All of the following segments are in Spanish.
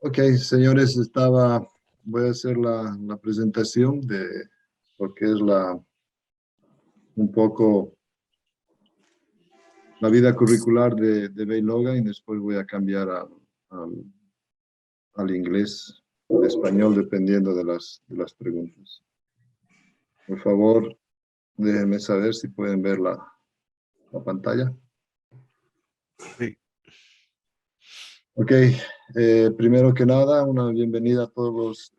Ok, señores, voy a hacer la presentación de lo que es un poco la vida curricular de Bey Logan y después voy a cambiar al, al inglés, al español, dependiendo de las preguntas. Por favor, déjenme saber si pueden ver la pantalla. Sí. Ok, primero que nada, una bienvenida a todos los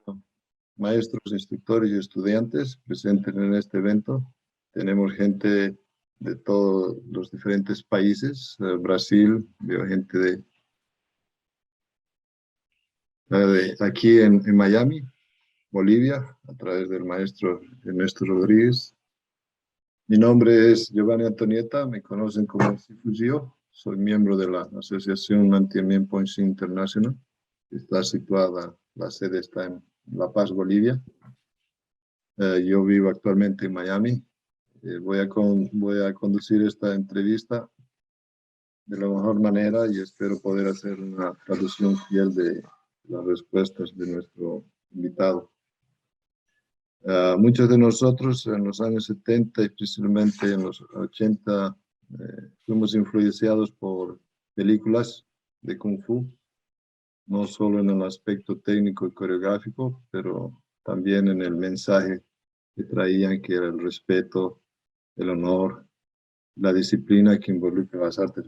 maestros, instructores y estudiantes presentes en este evento. Tenemos gente de todos los diferentes países, Brasil, veo gente de aquí en Miami, Bolivia, a través del maestro Ernesto Rodríguez. Mi nombre es Giovanni Antonieta, me conocen como Escribió. Soy miembro de la Asociación Anti-Points International. Está situada, la sede está en La Paz, Bolivia. Yo vivo actualmente en Miami. Voy a conducir esta entrevista de la mejor manera y espero poder hacer una traducción fiel de las respuestas de nuestro invitado. Muchos de nosotros en los años 70 y principalmente en los 80 fuimos influenciados por películas de Kung Fu, no solo en el aspecto técnico y coreográfico, pero también en el mensaje que traían, que era el respeto, el honor, la disciplina que involucra las artes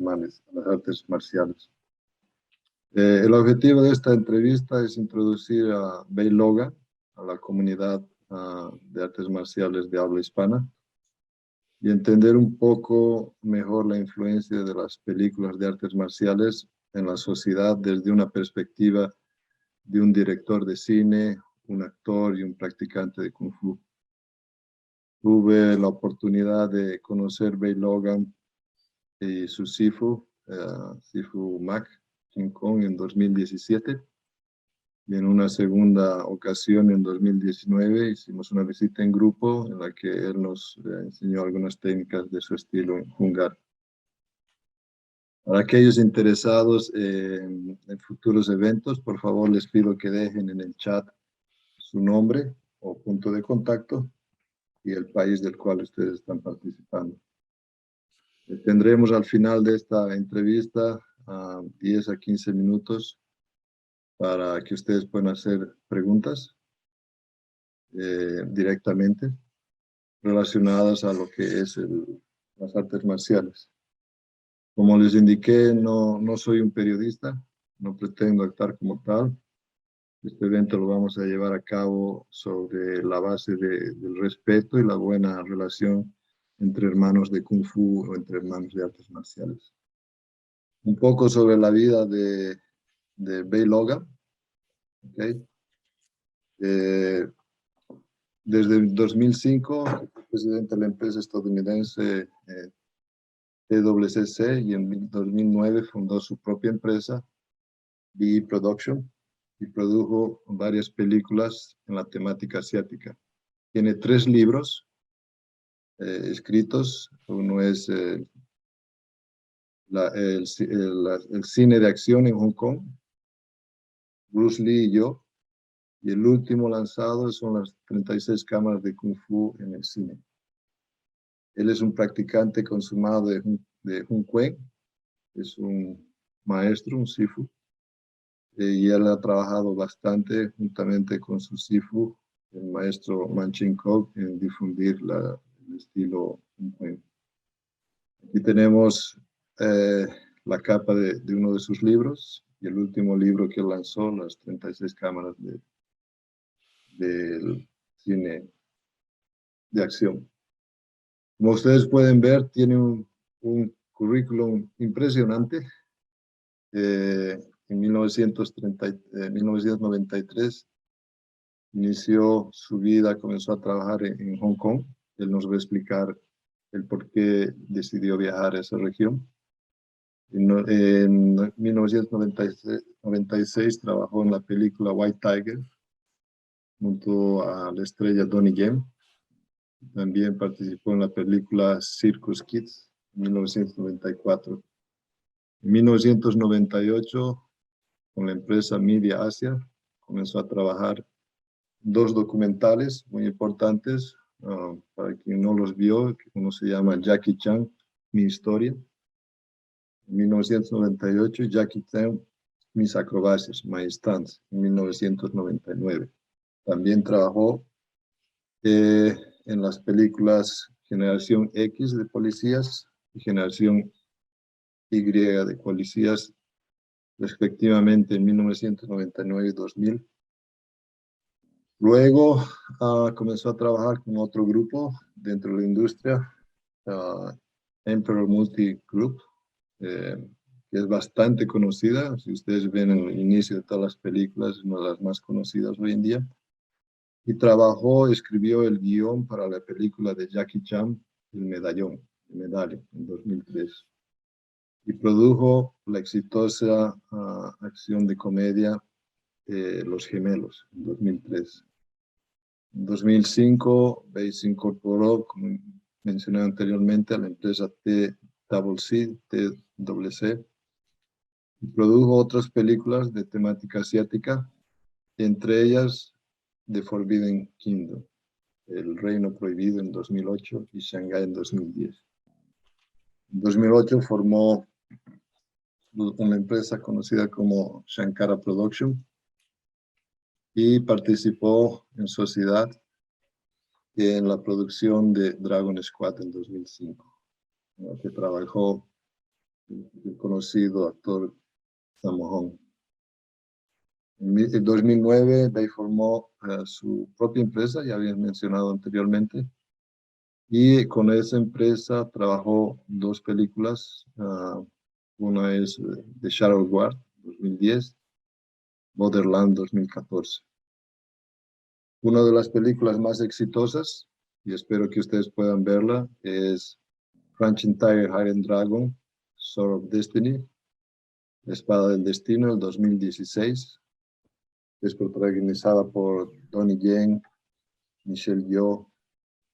marciales. El objetivo de esta entrevista es introducir a Bey Logan a la comunidad de artes marciales de habla hispana y entender un poco mejor la influencia de las películas de artes marciales en la sociedad desde una perspectiva de un director de cine, un actor y un practicante de Kung Fu. Tuve la oportunidad de conocer Bey Logan y su Sifu, Sifu Mac, King Kong, en 2017. Y en una segunda ocasión, en 2019, hicimos una visita en grupo en la que él nos enseñó algunas técnicas de su estilo en Hungar. Para aquellos interesados en futuros eventos, por favor les pido que dejen en el chat su nombre o punto de contacto y el país del cual ustedes están participando. Tendremos al final de esta entrevista 10 a 15 minutos para que ustedes puedan hacer preguntas directamente relacionadas a lo que es las artes marciales. Como les indiqué, no soy un periodista, no pretendo actuar como tal. Este evento lo vamos a llevar a cabo sobre la base del respeto y la buena relación entre hermanos de Kung Fu o entre hermanos de artes marciales. Un poco sobre la vida de Bey Logan. ¿Okay? Desde el 2005, fue presidente de la empresa estadounidense PwC, y en 2009 fundó su propia empresa, Bey Production, y produjo varias películas en la temática asiática. Tiene 3 libros escritos. Uno es el cine de acción en Hong Kong, Bruce Lee y yo, y el último lanzado son las 36 cámaras de Kung Fu en el cine. Él es un practicante consumado de Hun Kuen, es un maestro, un Sifu, y él ha trabajado bastante juntamente con su Sifu, el maestro Manchin Kok, en difundir el estilo Hun Kuen. Aquí tenemos la capa de uno de sus libros y el último libro que lanzó, las 36 cámaras del cine de acción. Como ustedes pueden ver, tiene un currículum impresionante. En 1993 inició su vida, comenzó a trabajar en Hong Kong. Él nos va a explicar el por qué decidió viajar a esa región. En 1996 trabajó en la película White Tiger junto a la estrella Donnie Yen. También participó en la película Circus Kids en 1994. En 1998 con la empresa Media Asia. Comenzó a trabajar 2 documentales muy importantes, para quien no los vio, que uno se llama Jackie Chan, Mi Historia, en 1998, Jackie Chan, Mis Acrobacias, My Stunts, en 1999. También trabajó en las películas Generación X de policías y Generación Y de policías, respectivamente en 1999 y 2000. Luego comenzó a trabajar con otro grupo dentro de la industria, Emperor Multi Group, que es bastante conocida. Si ustedes ven el inicio de todas las películas, es una de las más conocidas hoy en día. Y escribió el guión para la película de Jackie Chan, El Medallón, el Medalla, en 2003. Y produjo la exitosa acción de comedia Los Gemelos, en 2003. En 2005, Bey se incorporó, como mencioné anteriormente, a la empresa TCC, y produjo otras películas de temática asiática, entre ellas The Forbidden Kingdom, El Reino Prohibido en 2008 y Shanghái en 2010. En 2008 formó una empresa conocida como Shankara Production y participó en sociedad en la producción de Dragon Squad en 2005, en la que trabajó el conocido actor Sammo Hung. En 2009, Bey formó su propia empresa, ya había mencionado anteriormente, y con esa empresa trabajó 2 películas. Una es The Shadow Guard, 2010, Borderland, 2014. Una de las películas más exitosas, y espero que ustedes puedan verla, es Crouching Tiger, Hidden Dragon, Sword of Destiny, La Espada del Destino, el 2016. Es protagonizada por Donnie Yen, Michelle Yeoh,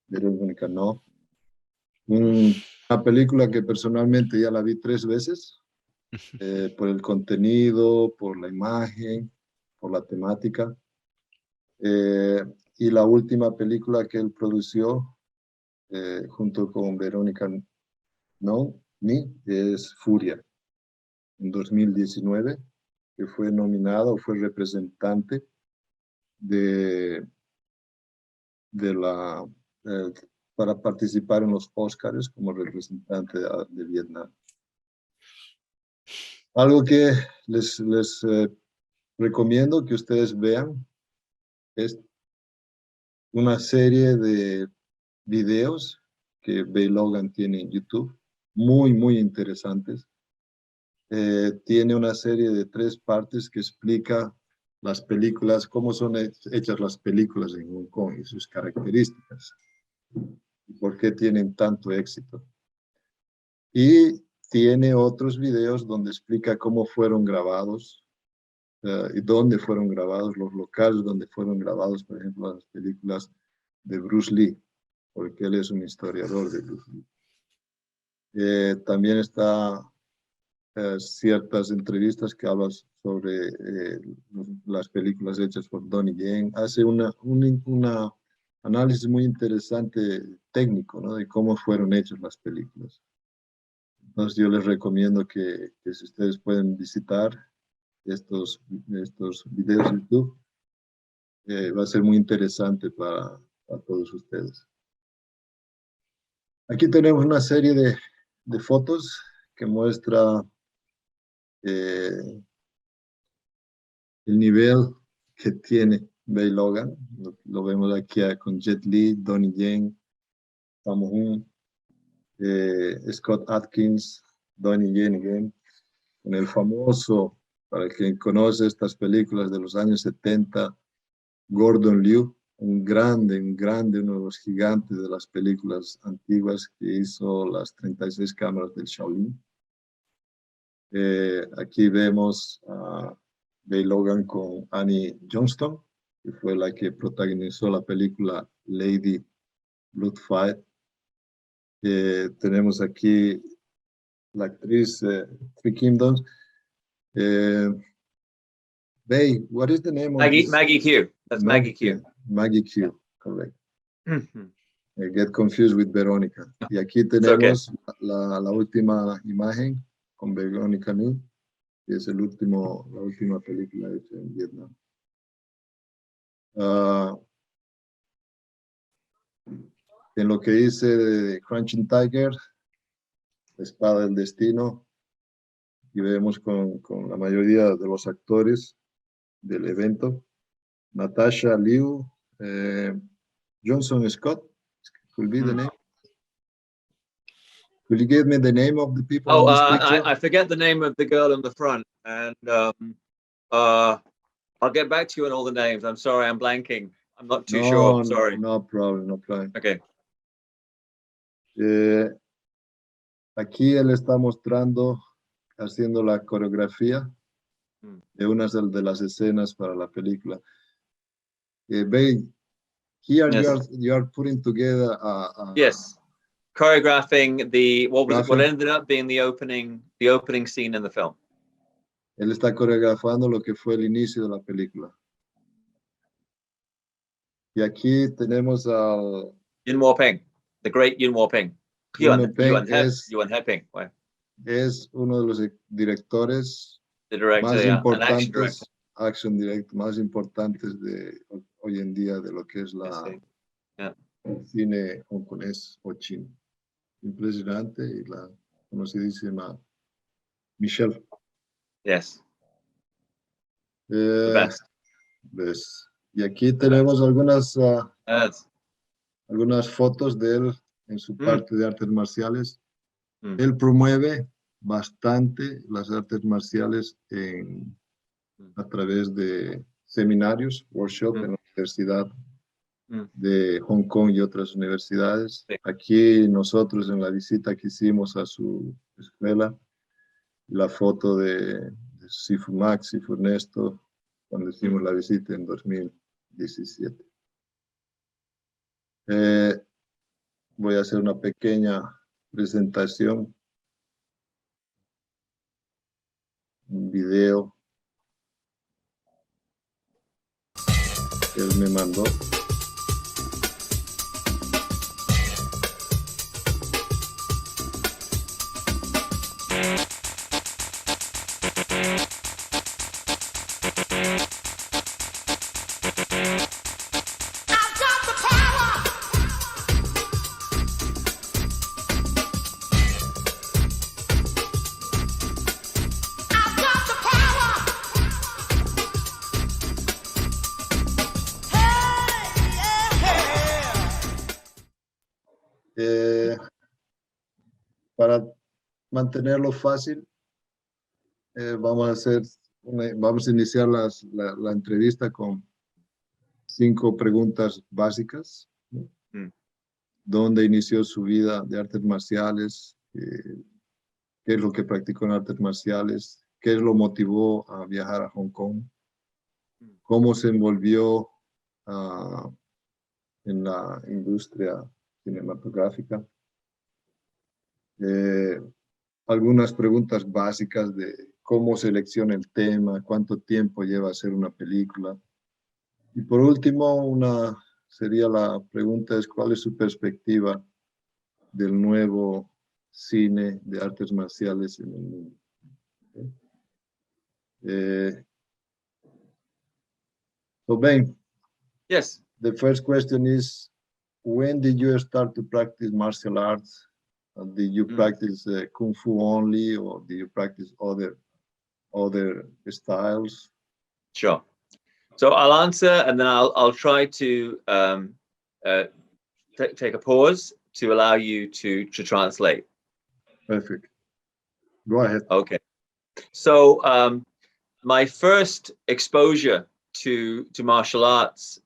Verónica No. Una película que personalmente ya la vi 3 veces, por el contenido, por la imagen, por la temática. Y la última película que él produció, junto con Verónica No, es Furie, en 2019, que fue nominado, fue representante de la, para participar en los Oscars como representante de Vietnam. Algo que les recomiendo que ustedes vean es una serie de videos que Bey Logan tiene en YouTube, muy interesantes. Tiene una serie de 3 partes que explica las películas, cómo son hechas las películas en Hong Kong y sus características, y por qué tienen tanto éxito. Y tiene otros videos donde explica cómo fueron grabados, y dónde fueron grabados, los locales donde fueron grabados, por ejemplo, las películas de Bruce Lee, porque él es un historiador de Bruce Lee. También está ciertas entrevistas que hablan sobre las películas hechas por Donnie Yen. Hace un análisis muy interesante técnico, ¿no?, de cómo fueron hechas las películas. Entonces yo les recomiendo que si ustedes pueden visitar estos videos de YouTube, va a ser muy interesante para todos ustedes. Aquí tenemos una serie de fotos que muestra el nivel que tiene Bey Logan. Lo vemos aquí con Jet Li, Donnie Yen, Sammo Hung, Scott Adkins, Donnie Yen again, con el famoso, para quien conoce estas películas de los años 70, Gordon Liu, un grande, uno de los gigantes de las películas antiguas, que hizo las 36 cámaras del Shaolin. Aquí vemos a Bey Logan con Annie Johnston, que fue la que protagonizó la película Lady Bloodfight. Tenemos aquí la actriz Three Kingdoms. Bey, what is the name of Maggie Q. That's Maggie Q. Maggie Q, correct. Mhm. I get confused with Verónica. Y aquí tenemos la última imagen con Verónica New, que es la última película hecha en Vietnam. En lo que hice de Crunching Tiger, La Espada del Destino, y vemos con la mayoría de los actores del evento. Natasha Liu, Johnson Scott, could be the name. Will you give me the name of the people in this picture? I forget the name of the girl in the front, and I'll get back to you on all the names. I'm sorry, I'm blanking. I'm not too sure. Sorry. No problem, no problem. Okay. Aquí él está mostrando, haciendo la coreografía de una de las escenas para la película. Bey, here you are putting together yes, choreographing what ended up being the opening scene in the film. Él está coreografando lo que fue el inicio de la película. Y aquí tenemos al Yuen Wo-ping, the great Yuen Wo-ping. Yuan He-ping. Es uno de los directores más importantes, action director, más importantes de hoy en día de lo que es el cine hongkonés o chino. Impresionante, y la conocidísima Michelle. Yes. The best. Y aquí tenemos algunas fotos de él en su parte de artes marciales. Él promueve bastante las artes marciales a través de seminarios, workshops en la Universidad de Hong Kong y otras universidades. Sí. Aquí nosotros en la visita que hicimos a su escuela, la foto de Sifu Max, Sifu Ernesto, cuando hicimos la visita en 2017. Voy a hacer una pequeña presentación, un video que él me mandó. Para mantenerlo fácil, vamos a iniciar la entrevista con 5 preguntas básicas. ¿Dónde inició su vida de artes marciales? ¿Qué es lo que practicó en artes marciales? ¿Qué lo motivó a viajar a Hong Kong? ¿Cómo se envolvió en la industria cinematográfica? Algunas preguntas básicas de cómo selecciona el tema, cuánto tiempo lleva hacer una película. Y por último, sería la pregunta es cuál es su perspectiva del nuevo cine de artes marciales en el mundo. So Ben, yes. The first question is, when did you start to practice martial arts? Did you practice Kung Fu only, or did you practice other styles? Sure. So I'll answer, and then I'll try to take a pause to allow you to translate. Perfect. Go ahead. Okay. So my first exposure to martial arts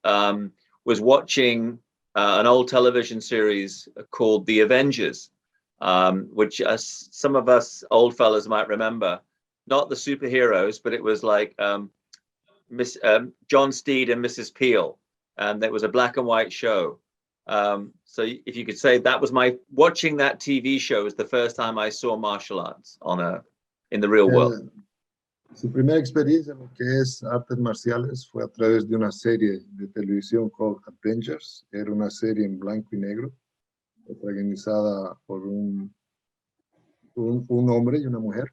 was watching an old television series called The Avengers, which some of us old fellas might remember. Not the superheroes, but it was like John Steed and Mrs. Peel, and it was a black and white show. So if you could say that was watching that TV show was the first time I saw martial arts in the real world. Su primera experiencia en lo que es artes marciales fue a través de una serie de televisión called Avengers. Era una serie en blanco y negro, protagonizada por un hombre y una mujer.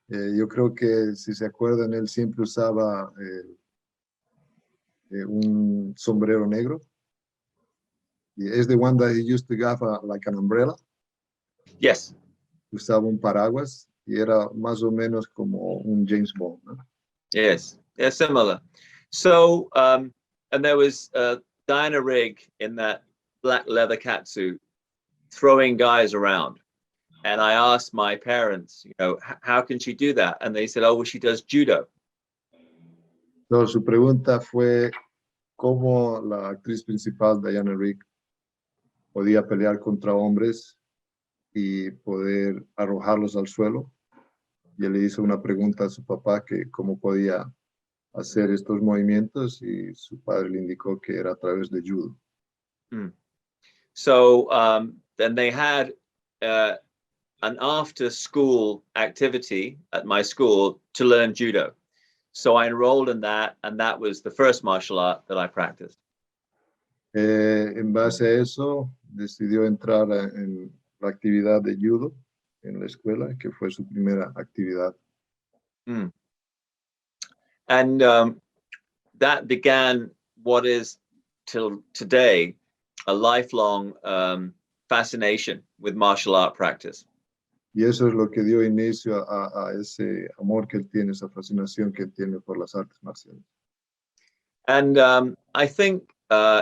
Yo creo que, si se acuerdan, él siempre usaba un sombrero negro. Is the one that he used to have like an umbrella. Yes. Usaba un paraguas y era más o menos como un James Bond, ¿no? Yes, yeah, similar. So, and there was Diana Rigg in that black leather catsuit throwing guys around. And I asked my parents, you know, how can she do that? And they said, oh, well, she does judo. So, su pregunta fue cómo la actriz principal, Diana Rigg, podía pelear contra hombres y poder arrojarlos al suelo. Y él le hizo una pregunta a su papá que cómo podía hacer estos movimientos y su padre le indicó que era a través de judo. So then they had an after-school activity at my school to learn judo. So I enrolled in that, and that was the first martial art that I practiced. En base a eso, decidió entrar en la actividad de judo en la escuela, que fue su primera actividad. And that began what is till today a lifelong fascination with martial art practice. Y eso es lo que dio inicio a ese amor que él tiene, esa fascinación que él tiene por las artes marciales. And I think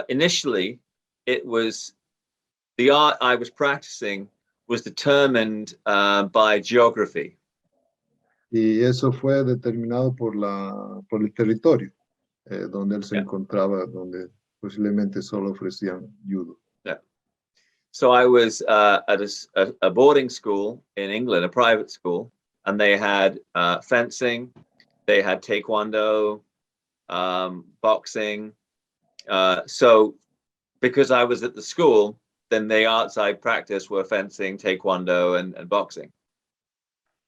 initially it was the art I was practicing was determined by geography. Y eso fue determinado por el territorio donde él se encontraba, donde posiblemente solo ofrecían judo. Yeah. So I was at a boarding school in England, a private school, and they had fencing, they had taekwondo, boxing. So because I was at the school, then the arts I practiced were fencing, taekwondo, and boxing.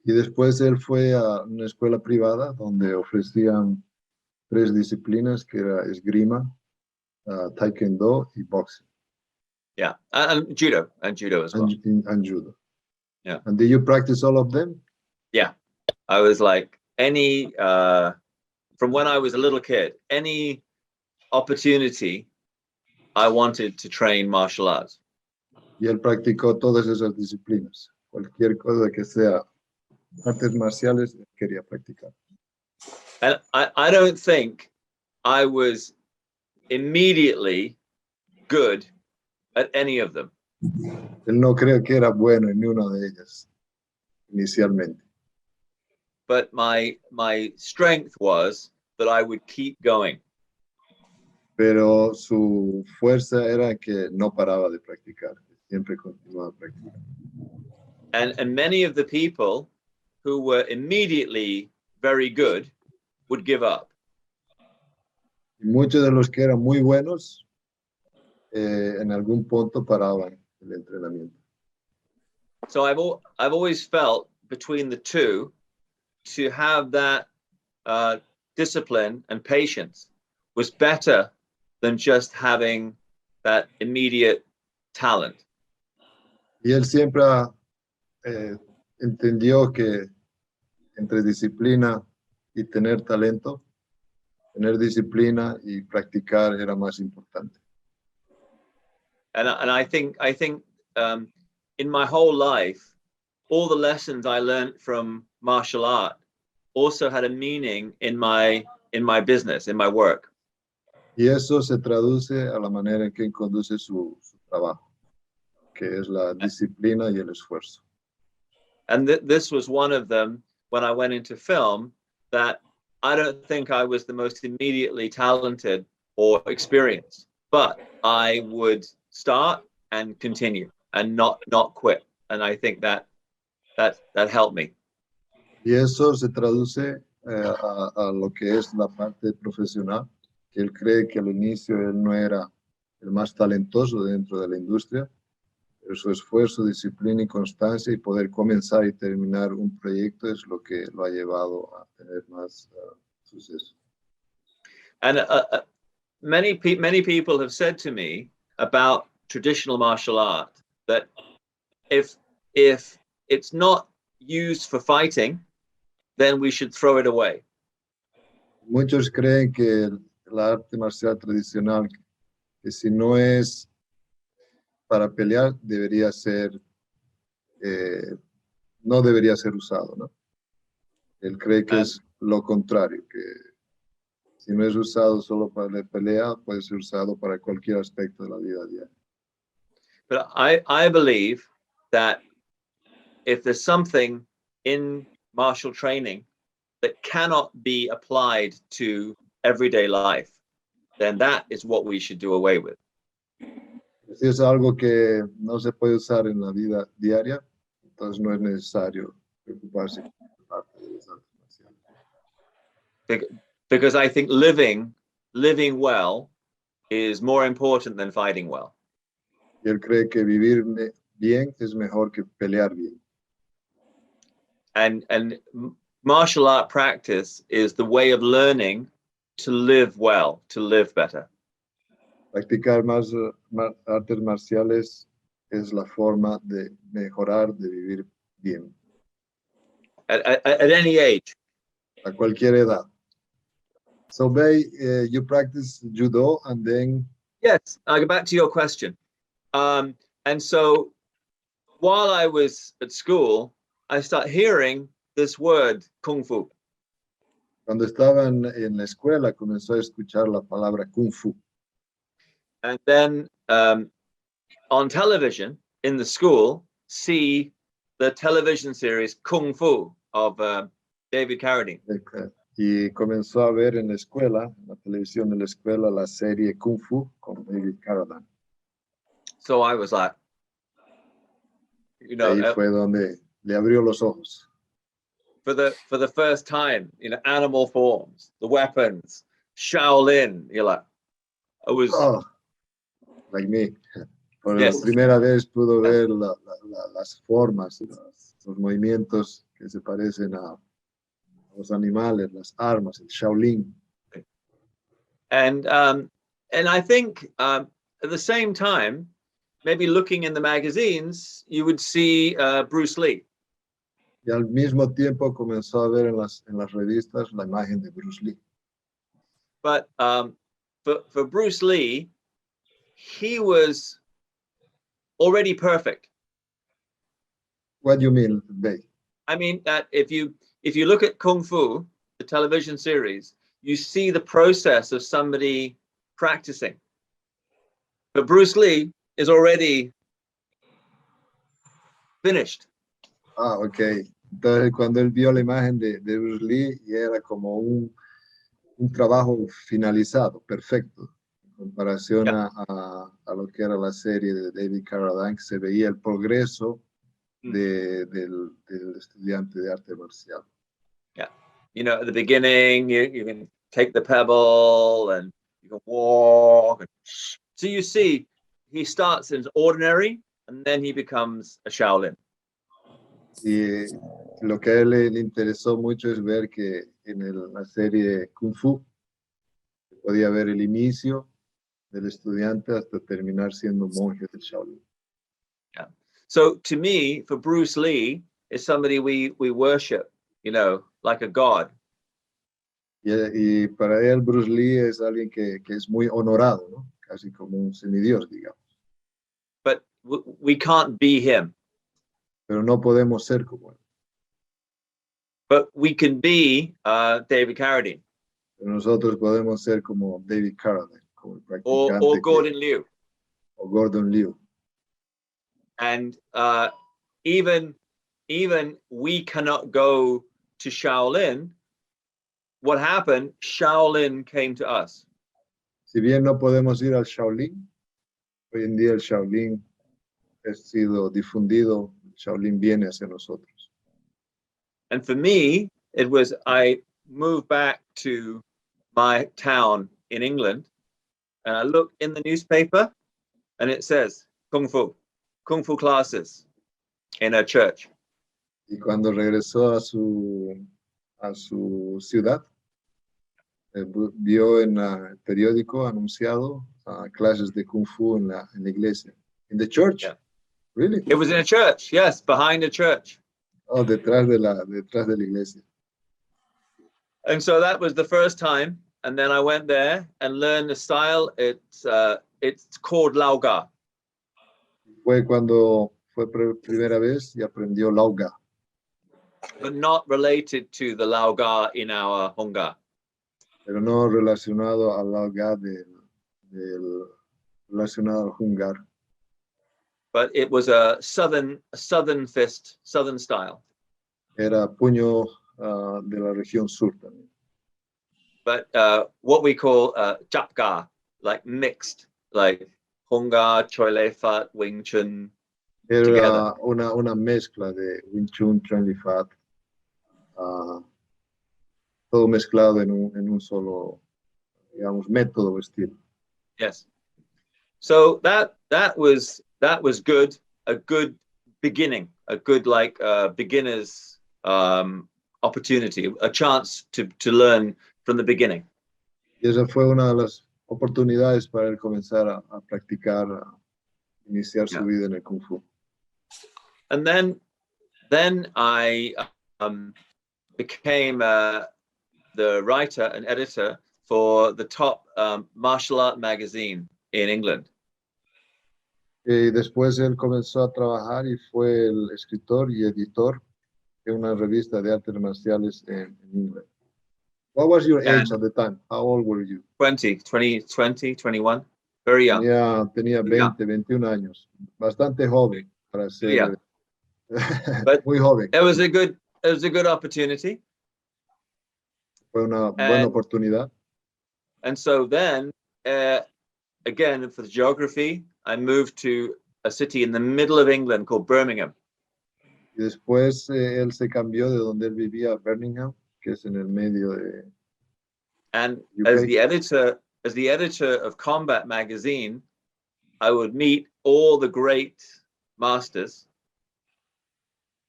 Y después él fue a una escuela privada donde ofrecían 3 disciplinas, que era esgrima, taekwondo y boxing. Yeah, and judo as well. And judo. Yeah. And did you practice all of them? Yeah, I was like from when I was a little kid, any opportunity I wanted to train martial arts. Y él practicó todas esas disciplinas. Cualquier cosa que sea artes marciales, quería practicar. And I don't think I was immediately good at any of them. Él no cree que era bueno en ninguna de ellas inicialmente. But my strength was that I would keep going. Pero su fuerza era que no paraba de practicar, siempre continuaba practicando. And many of the people who were immediately very good would give up. Y muchos de los que eran muy buenos, en algún punto paraban el entrenamiento. So I've always felt between the two to have that discipline and patience was better than just having that immediate talent. Y él siempre entendió que entre disciplina y tener talento, tener disciplina y practicar era más importante. And I think in my whole life, all the lessons I learned from martial art also had a meaning in my business, in my work. Y eso se traduce a la manera en que conduce su trabajo, que es la disciplina y el esfuerzo. And this was one of them when I went into film, that I don't think I was the most immediately talented or experienced, but I would start and continue and not quit. And I think that helped me. Y eso se traduce a lo que es la parte profesional, que él cree que al inicio él no era el más talentoso dentro de la industria, Pero su esfuerzo, disciplina y constancia y poder comenzar y terminar un proyecto es lo que lo ha llevado a tener más suceso. And many people have said to me about traditional martial art that if it's not used for fighting, then we should throw it away. Muchos creen que la arte marcial tradicional, que si no es para pelear, debería ser, no debería ser usado, ¿no? Él cree que es lo contrario, que si no es usado solo para la pelea, puede ser usado para cualquier aspecto de la vida diaria. But I believe that if there's something in martial training that cannot be applied to everyday life, then that is what we should do away with. Si es algo que no se puede usar en la vida diaria, entonces no es necesario preocuparse por parte de las artes marciales. Because I think living well is more important than fighting well. Y él cree que vivir bien es mejor que pelear bien. And martial art practice is the way of learning to live well, to live better. Practicar más artes marciales es la forma de mejorar, de vivir bien. At any age. A cualquier edad. So, Bey, you practice judo and then... Yes, I'll go back to your question. And so while I was at school, I started hearing this word, kung fu. Cuando estaba en la escuela, comenzó a escuchar la palabra kung fu. And then on television in the school, see the television series Kung Fu of David Carradine. Y comenzó a ver en la escuela, en la televisión de la escuela, la serie Kung Fu con David Carradine. So I was like, you know, ahí fue donde le abrió los ojos. For the first time, you know, animal forms, the weapons, Shaolin. You're like, I was like me. Por yes. primera vez pudo ver las formas, los movimientos que se parecen a los animales, las armas, el Shaolin. And I think at the same time, maybe looking in the magazines, you would see Bruce Lee. Y al mismo tiempo comenzó a ver en las revistas la imagen de Bruce Lee. But for Bruce Lee, he was already perfect. What do you mean, Bey? I mean that if you look at Kung Fu, the television series, you see the process of somebody practicing. But Bruce Lee is already finished. Okay. Entonces, cuando él vio la imagen de Bruce Lee, y era como un trabajo finalizado, perfecto, en comparación a lo que era la serie de David Carradine, se veía el progreso del estudiante de arte marcial. Yeah. You know, at the beginning, you can take the pebble and you can walk. So you see, he starts as ordinary and then he becomes a Shaolin. Y lo que a él le interesó mucho es ver que en la serie Kung Fu se podía ver el inicio del estudiante hasta terminar siendo monje del Shaolin. Yeah. So to me, for Bruce Lee, is somebody we worship, you know, like a god. Y para él Bruce Lee es alguien que es muy honorado, ¿no? Casi como un semidios, digamos. But we can't be him. Pero no podemos ser como él. But we can be David Carradine. Pero nosotros podemos ser como David Carradine, como el practicante. Or Gordon Liu. O Gordon Liu. And even we cannot go to Shaolin. What happened? Shaolin came to us. Si bien no podemos ir al Shaolin, hoy en día el Shaolin ha sido difundido, el Shaolin viene hacia nosotros. And for me, it was, I moved back to my town in England and I looked in the newspaper and it says Kung Fu. kung fu classes in a church. Y cuando regresó a su ciudad, vio en el periódico anunciado clases de kung fu en la iglesia. In the church? Yeah. Really? It was in a church, yes, behind a church. Oh, detrás de la iglesia. And so that was the first time. And then I went there and learned the style. It's called Lauga. Fue cuando fue primera vez y aprendió Lauga, But not related to the Lauga in our Hunga. pero no relacionado al Lauga relacionado al Hungar. But it was a southern fist, southern style. Era puño de la región sur también. But what we call Japga, like mixed, like Hunga, Choi Lei Fat, Wing Chun. Era una mezcla de Wing Chun, Choi Lei Fat, todo mezclado en un solo, digamos, método o estilo. Yes. So that was good, a good beginning, a good like beginner's opportunity, a chance to learn from the beginning. Y esa fue una de las oportunidades para él comenzar a practicar, a iniciar su vida en el Kung Fu. And then I became the writer and editor for the top martial art magazine in England. Y después él comenzó a trabajar y fue el escritor y editor de una revista de artes marciales en England. What was your age at the time? How old were you? 20, 21, very young. Tenía 20, 21 años. Bastante joven para ser muy joven. It was a good opportunity. Fue una buena oportunidad. And so then, again, for the geography, I moved to a city in the middle of England called Birmingham. Y después él se cambió de donde él vivía a Birmingham, que es en el medio de And UK. as the editor of Combat magazine, I would meet all the great masters.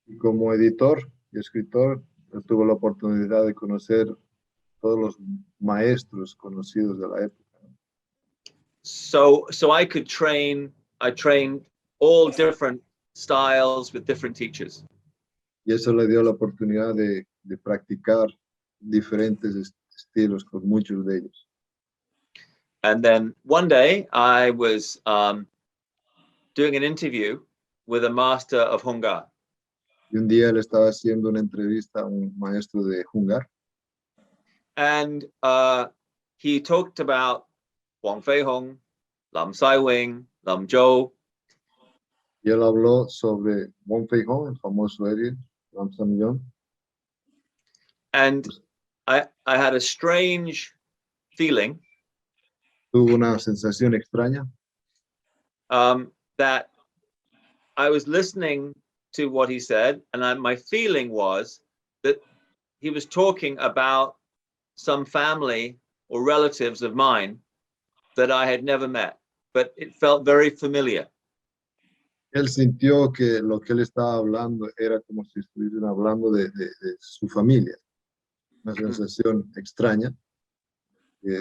Y como editor y escritor, tuvo la oportunidad de conocer todos los maestros conocidos de la época. So I trained all different styles with different teachers. Y eso le dio la oportunidad de practicar diferentes estilos con muchos de ellos. And then one day I was doing an interview with a master of Hungar. Y un día él estaba haciendo una entrevista a un maestro de Hungar. And he talked about Wang Fei Hong, Lam Sai Wing, Lam Zhou. Y él habló sobre Wang Fei Hong, el famoso héroe, Lam Sam Yong. And I had a strange feeling Tuvo una sensación extraña that I was listening to what he said, and my feeling was that he was talking about some family or relatives of mine that I had never met, but it felt very familiar. Él sintió que lo que él estaba hablando era como si estuvieran hablando de su familia. Una sensación extraña.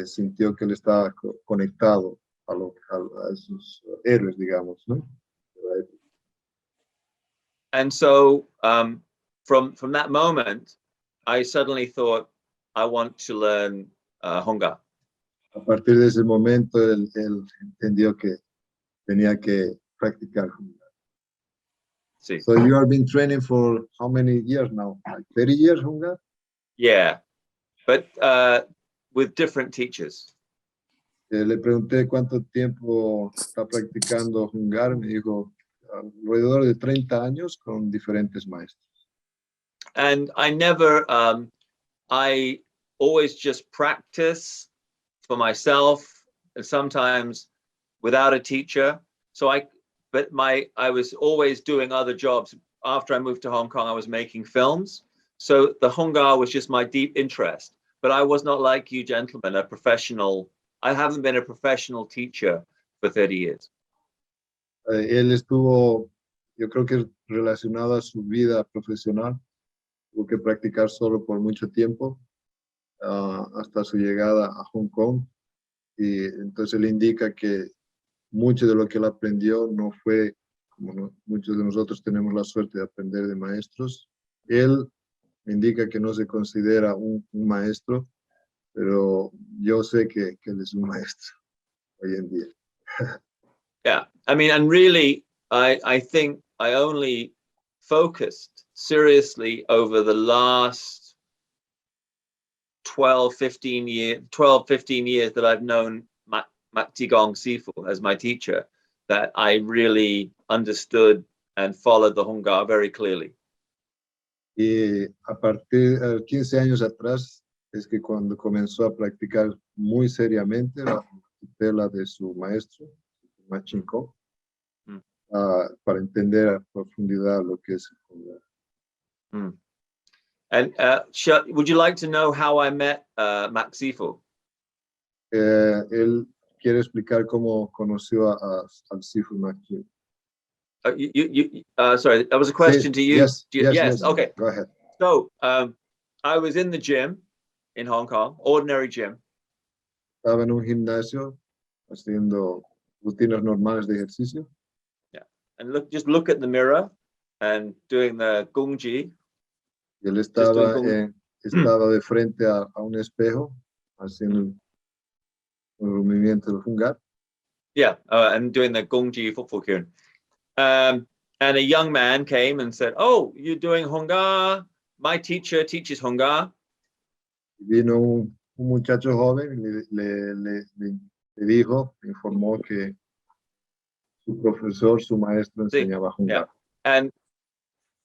Sintió que él estaba conectado a esos héroes, digamos, ¿no? And so from that moment, I suddenly thought, I want to learn Hungar. A partir de ese momento, él entendió que tenía que practicar Hungar. Sí. So you have been training for how many years now? Like 30 years Hungar? Yeah, but with different teachers. Le pregunté cuánto tiempo está practicando Hungar. Me dijo alrededor de 30 años con diferentes maestros. And I never, I always just practice for myself, and sometimes without a teacher. So I was always doing other jobs. After I moved to Hong Kong, I was making films. So the Hungar was just my deep interest. But I was not like you gentlemen, a professional. I haven't been a professional teacher for 30 years. Él estuvo, yo creo que relacionado a su vida profesional, tuvo que practicar solo por mucho tiempo, hasta su llegada a Hong Kong. Y entonces él indica que mucho de lo que él aprendió no fue, muchos de nosotros tenemos la suerte de aprender de maestros. Él indica que no se considera un maestro, pero yo sé que él es un maestro hoy en día. Yeah, I mean, and really, I think I only focused seriously over the last 15 years that I've known Mak Tigong Sifu as my teacher, that I really understood and followed the Hunggar very clearly. Y a partir de 15 años atrás es que cuando comenzó a practicar muy seriamente bajo la tutela de su maestro, Machinko, para entender a profundidad lo que es el Hunggar. And would you like to know how I met Mak Sifu? Él quiere explicar cómo conoció al Sifu Machin. Sorry, that was a question to you. Yes. Okay. Go ahead. So I was in the gym in Hong Kong, ordinary gym. Estaba en un gimnasio haciendo rutinas normales de ejercicio. Yeah, and just look at the mirror and doing the gongji. Y él estaba de frente a un espejo haciendo un movimiento del Hunggar. Yeah, and doing the gongji football kieran. And a young man came and said, "Oh, you're doing Hunggar. My teacher teaches Hunggar." Vino un muchacho joven y le dijo, informó que su profesor, su maestro enseñaba Hunggar.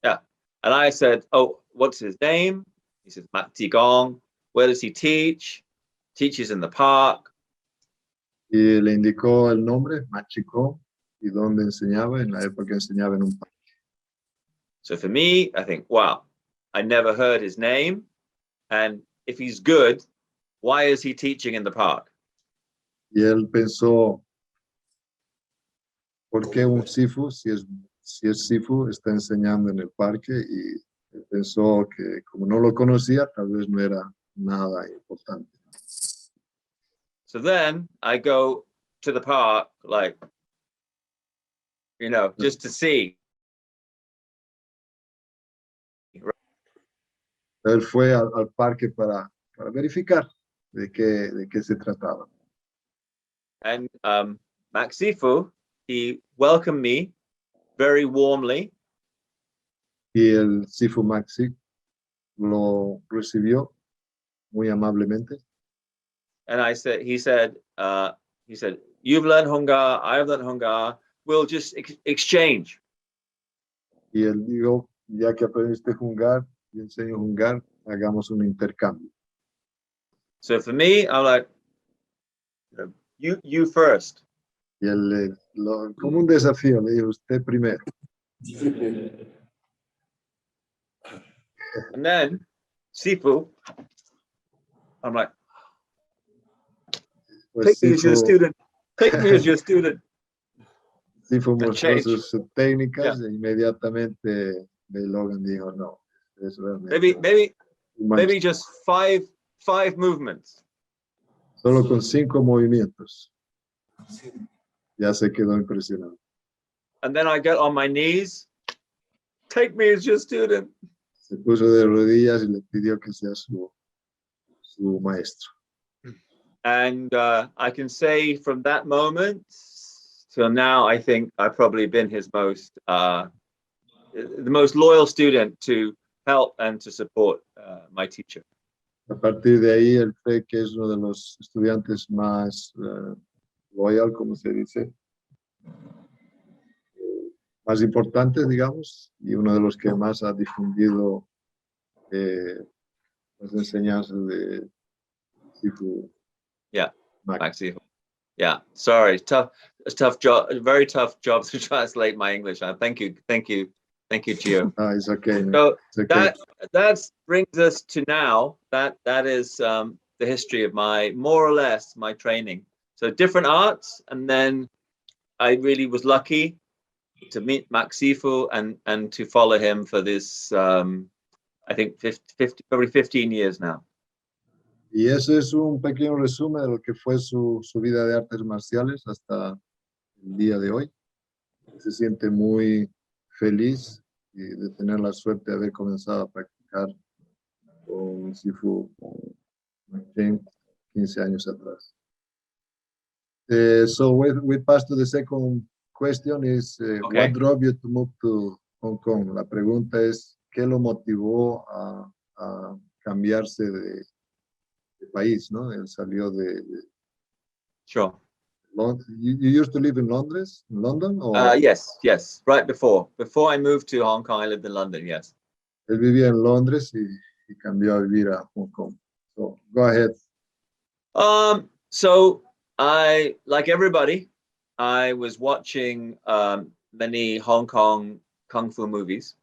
Yeah, and I said, "Oh, what's his name?" He says, "Mak Tigong." Where does he teach? Teaches in the park. Y le indicó el nombre, Machiko, y dónde enseñaba. En la época enseñaba en un parque. So for me, I think, wow, I never heard his name, and if he's good, why is he teaching in the park? Y él pensó, ¿por qué un Sifu, si es Sifu, está enseñando en el parque? Y él pensó que como no lo conocía, tal vez no era nada importante. So then I go to the park, like, just to see. Él fue al parque para verificar de qué se trataba. And Mak Sifu, he welcomed me very warmly. Y el Sifu Maxi lo recibió muy amablemente. And he said, "You've learned Hunggar, I've learned Hunggar. We'll just exchange." Y él dijo, ya que aprendiste Hunggar y enseño Hunggar, hagamos un intercambio. So for me, I'm like, you first. Y él, como un desafío, le dijo, usted primero. And then Sifu, I'm like, Pues take me as your student. Take me as your student. Sifu mostró sus técnicas e inmediatamente Bey Logan dijo, no, es realmente maybe just five movements. Solo con 5 movimientos. Ya se quedó impresionado. And then I get on my knees. Take me as your student. Se puso de rodillas y le pidió que sea su maestro. And I can say from that moment till now, I think I've probably been his the most loyal student to help and to support my teacher. A partir de ahí, él cree que es uno de los estudiantes más loyal, como se dice, más importantes, digamos, y uno de los que más ha difundido las enseñanzas de Sifu. Yeah, Mak Sifu. Yeah, sorry, it's tough job, very tough job to translate my English. Thank you, Gio. It's okay. So it's okay. that brings us to now. That is the history of more or less my training. So different arts, and then I really was lucky to meet Max Sifu and to follow him for this, I think, probably 15 years now. Y ese es un pequeño resumen de lo que fue su vida de artes marciales hasta el día de hoy. Se siente muy feliz de tener la suerte de haber comenzado a practicar con Sifu con 15 años atrás. So we pass to the second question is, Okay. what drove you to move to Hong Kong? La pregunta es, ¿qué lo motivó a cambiarse de país, ¿no? Él salió de Sure. You used to live in London? Or? Yes. Right before I moved to Hong Kong, I lived in London. Yes. Él vivía en Londres y cambió a vivir a Hong Kong. So go ahead. So I, like everybody, I was watching many Hong Kong kung fu movies.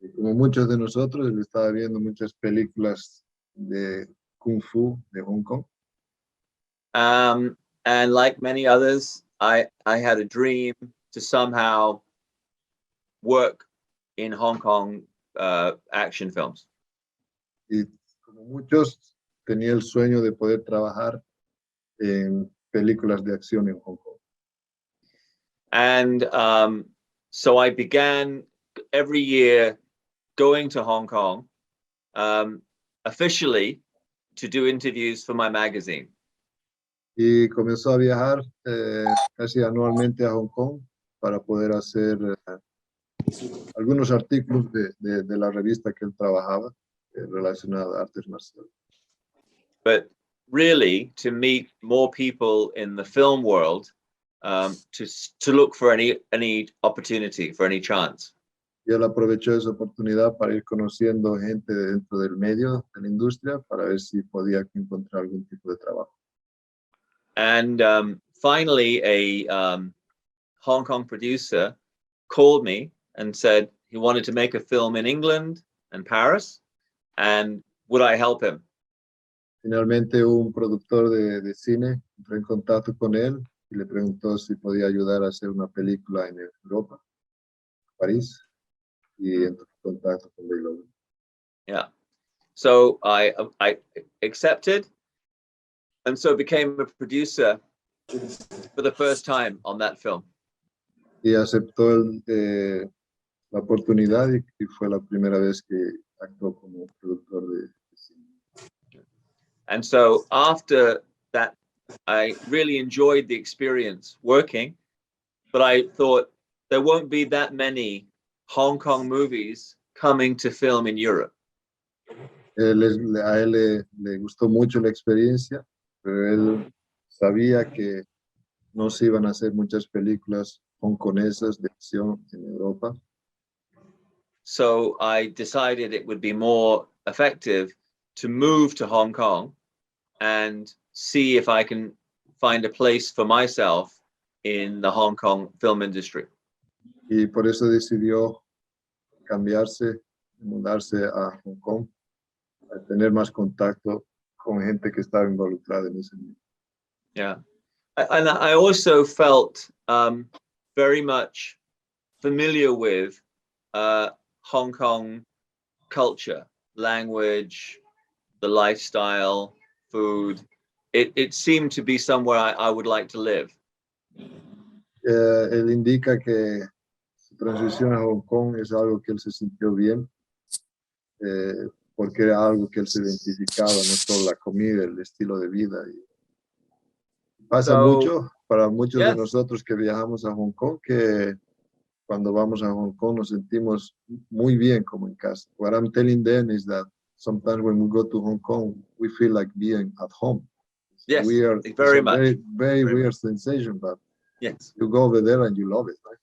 Y como muchos de nosotros, él estaba viendo muchas películas de Kung Fu de Hong Kong. And like many others, I had a dream to somehow work in Hong Kong action films. Y como muchos, tenía el sueño de poder trabajar en películas de acción en Hong Kong. And so I began every year going to Hong Kong officially to do interviews for my magazine. Y comenzó a viajar casi anualmente a Hong Kong para poder hacer algunos artículos de la revista que él trabajaba relacionada a artes marciales. But really, to meet more people in the film world, to look for any opportunity, for any chance. Y él aprovechó esa oportunidad para ir conociendo gente dentro del medio, de la industria, para ver si podía encontrar algún tipo de trabajo. And finally, a Hong Kong producer called me and said he wanted to make a film in England and Paris, and would I help him? Finalmente, un productor de cine entró en contacto con él y le preguntó si podía ayudar a hacer una película en Europa, París, y entró en contacto con Bey Logan. Yeah. So I accepted, and so became a producer for the first time on that film. Y aceptó la oportunidad y fue la primera vez que actuó como productor de cine. And so after that, I really enjoyed the experience working, but I thought there won't be that many Hong Kong movies coming to film in Europe. A él le gustó mucho la experiencia, pero él sabía que no se iban a hacer muchas películas hongkonesas de acción en Europa. So I decided it would be more effective to move to Hong Kong and see if I can find a place for myself in the Hong Kong film industry. Y por eso decidió mudarse a Hong Kong, a tener más contacto con gente que estaba involucrada en ese mundo. Yeah. And I also felt very much familiar with Hong Kong culture, language, the lifestyle, food. It seemed to be somewhere I would like to live. Él indica que su transición a Hong Kong es algo que él se sintió bien, porque era algo que él se identificaba, no solo la comida, el estilo de vida. Y pasa mucho para muchos de nosotros que viajamos a Hong Kong, que cuando vamos a Hong Kong nos sentimos muy bien como en casa. What I'm telling them is that sometimes when we go to Hong Kong, we feel like being at home. Yes, It's very much. Very weird sensation, but yes, you go over there and you love it, right?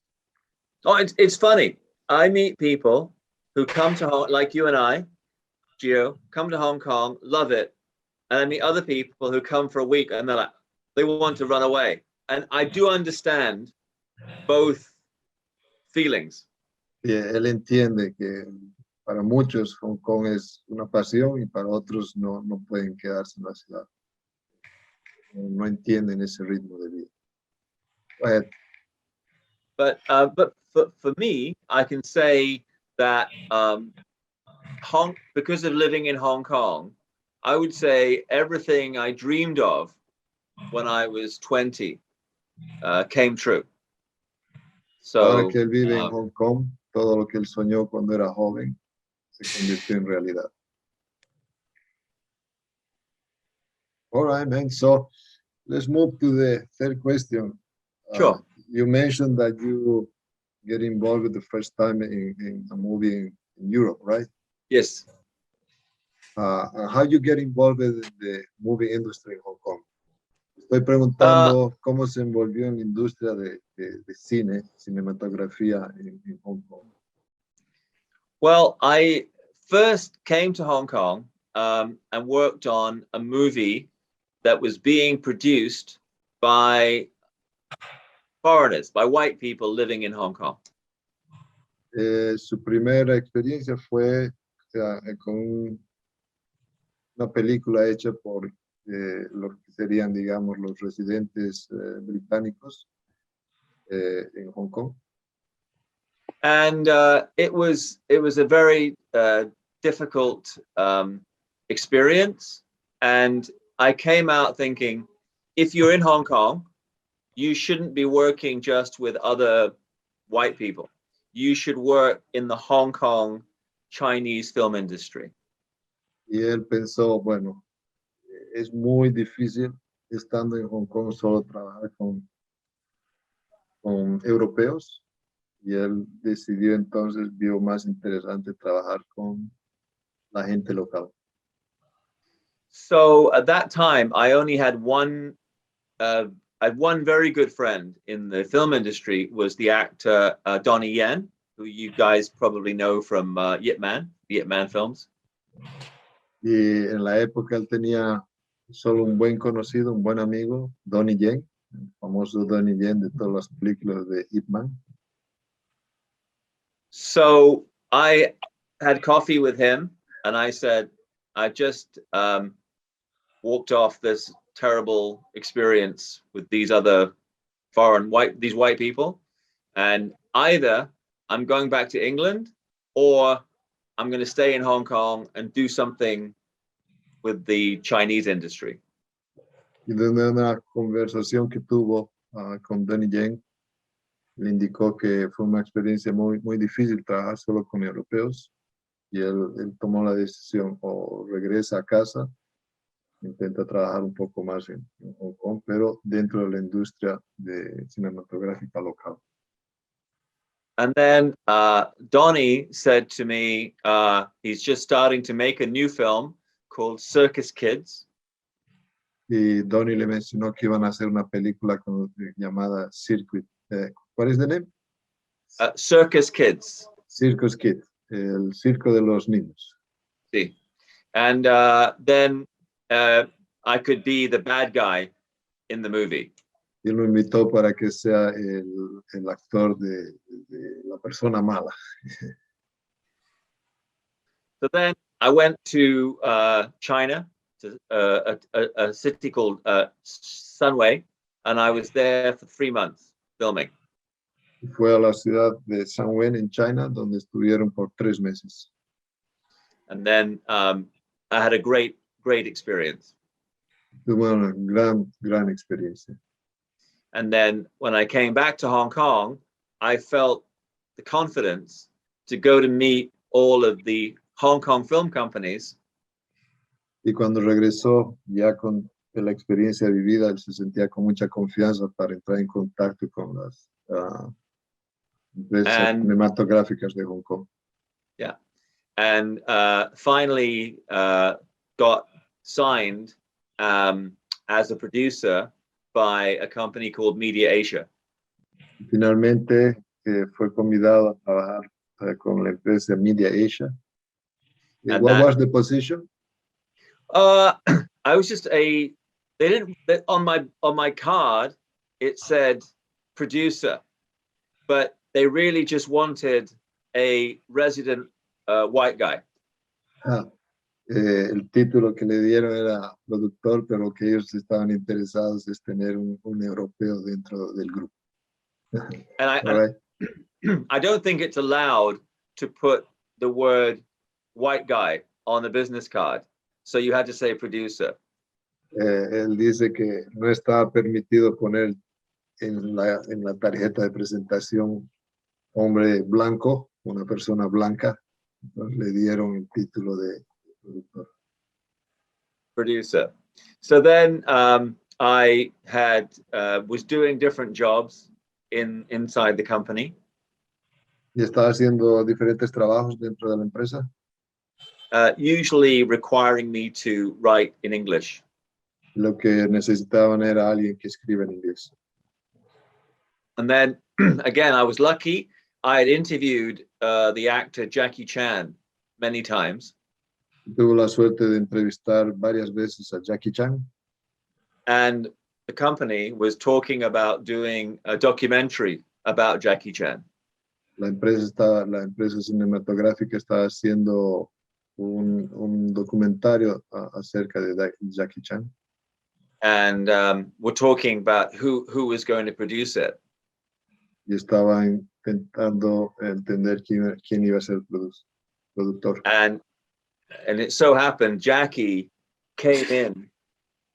Oh, it's funny. I meet people who come to Hong, like you and I, Gio, come to Hong Kong, love it, and I meet other people who come for a week and they're like, they want to run away. And I do understand both feelings. Y él entiende que para muchos Hong Kong es una pasión y para otros no pueden quedarse en la ciudad. No entienden ese ritmo de vida. Go ahead. But for me, I can say that because of living in Hong Kong, I would say everything I dreamed of when I was 20 came true. Ahora So que él vive en Hong Kong, todo lo que él soñó cuando era joven se convirtió en realidad. All right, man. So let's move to the third question. Sure. You mentioned that you get involved the first time in a movie in Europe, right? Yes. How you get involved in the movie industry in Hong Kong? Estoy preguntando cómo se envolvió en la industria de cine, cinematografía en Hong Kong. Well, I first came to Hong Kong and worked on a movie that was being produced by foreigners, by white people living in Hong Kong. Su primera experiencia fue con una película hecha por los que serían, digamos, los residentes británicos en Hong Kong. And it was a very difficult experience. And I came out thinking, if you're in Hong Kong, you shouldn't be working just with other white people. You should work in the Hong Kong Chinese film industry. Y él pensó, bueno, es muy difícil estando en Hong Kong solo trabajar con europeos. Y él decidió entonces, vio más interesante trabajar con la gente local. So at that time, I only had one very good friend in the film industry, was the actor Donnie Yen, who you guys probably know from Yip Man, the Yip Man films. Y en la época él tenía solo un buen conocido, un buen amigo, Donnie Yen, el famoso Donnie Yen de todas las películas de Yip Man. So I had coffee with him and I said, I just walked off this terrible experience with these other these white people, and either I'm going back to England or I'm going to stay in Hong Kong and do something with the Chinese industry. Y de una conversación que tuvo con Donnie Yen, le indicó que fue una experiencia muy, muy difícil trabajar solo con europeos, y él tomó la decisión, o regresa a casa, intenta trabajar un poco más en Hong Kong, pero dentro de la industria cinematográfica local. And then Donnie said to me, he's just starting to make a new film called Circus Kids. Y Donnie le mencionó que iban a hacer una película llamada Circuit. ¿Cuál es el nombre? Circus Kids. Circus Kids, el circo de los niños. Sí. And then I could be the bad guy in the movie. Y lo invitó para que sea el actor de la persona mala. So then I went to China, to a city called Sunway, and I was there for 3 months filming. Fue a la ciudad de San Wen en China, donde estuvieron por 3 meses. And then I had a great experience. Tuve una gran experiencia. And then when I came back to Hong Kong, I felt the confidence to go to meet all of the Hong Kong film companies. Y cuando regresó, ya con la experiencia vivida, él se sentía con mucha confianza para entrar en contacto con las empresas cinematográficas de Hong Kong. Yeah. And finally got signed as a producer by a company called Media Asia. Finalmente fue convidado a trabajar con la empresa Media Asia. And what was the position? I was just on my card it said producer, but they really just wanted a resident white guy. El título que le dieron era productor, pero lo que ellos estaban interesados es tener un europeo dentro del grupo. And I, All right. I don't think it's allowed to put the word white guy on the business card. So you had to say producer. Él dice que no estaba permitido poner en la tarjeta de presentación hombre blanco, una persona blanca. Entonces le dieron el título de productor. Producer. So then I had was doing different jobs inside the company. Y estaba haciendo diferentes trabajos dentro de la empresa, Usually requiring me to write in English. lo que necesitaban era alguien que escriba en inglés. And then again, I was lucky. I had interviewed the actor Jackie Chan many times. Tuve la suerte de entrevistar varias veces a Jackie Chan, And the company was talking about doing a documentary about Jackie Chan. la empresa cinematográfica está haciendo un documentario acerca de Jackie Chan. And we're talking about who was going to produce it. Y estaba intentando entender quién iba a ser el productor. And it so happened Jackie came in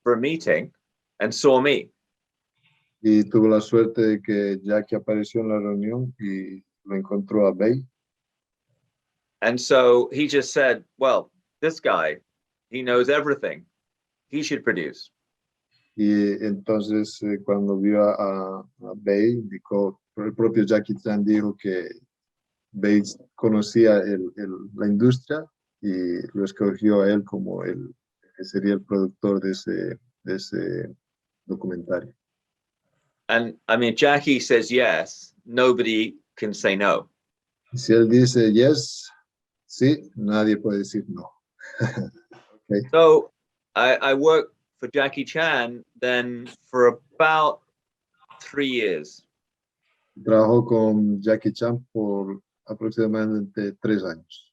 for a meeting and saw me. Y tuvo la suerte de que Jackie apareció en la reunión y lo encontró a Bey. And so he just said, well, this guy, he knows everything. He should produce. Y entonces cuando vio a Bey, el propio Jackie Chan dijo que Bey conocía la industria y lo escogió a él como que sería el productor de ese documentario. And I mean, Jackie says yes, nobody can say no. Y si él dice yes, sí, nadie puede decir no. Okay. So I worked for Jackie Chan then for about 3 years. Trabajó con Jackie Chan por aproximadamente 3 años.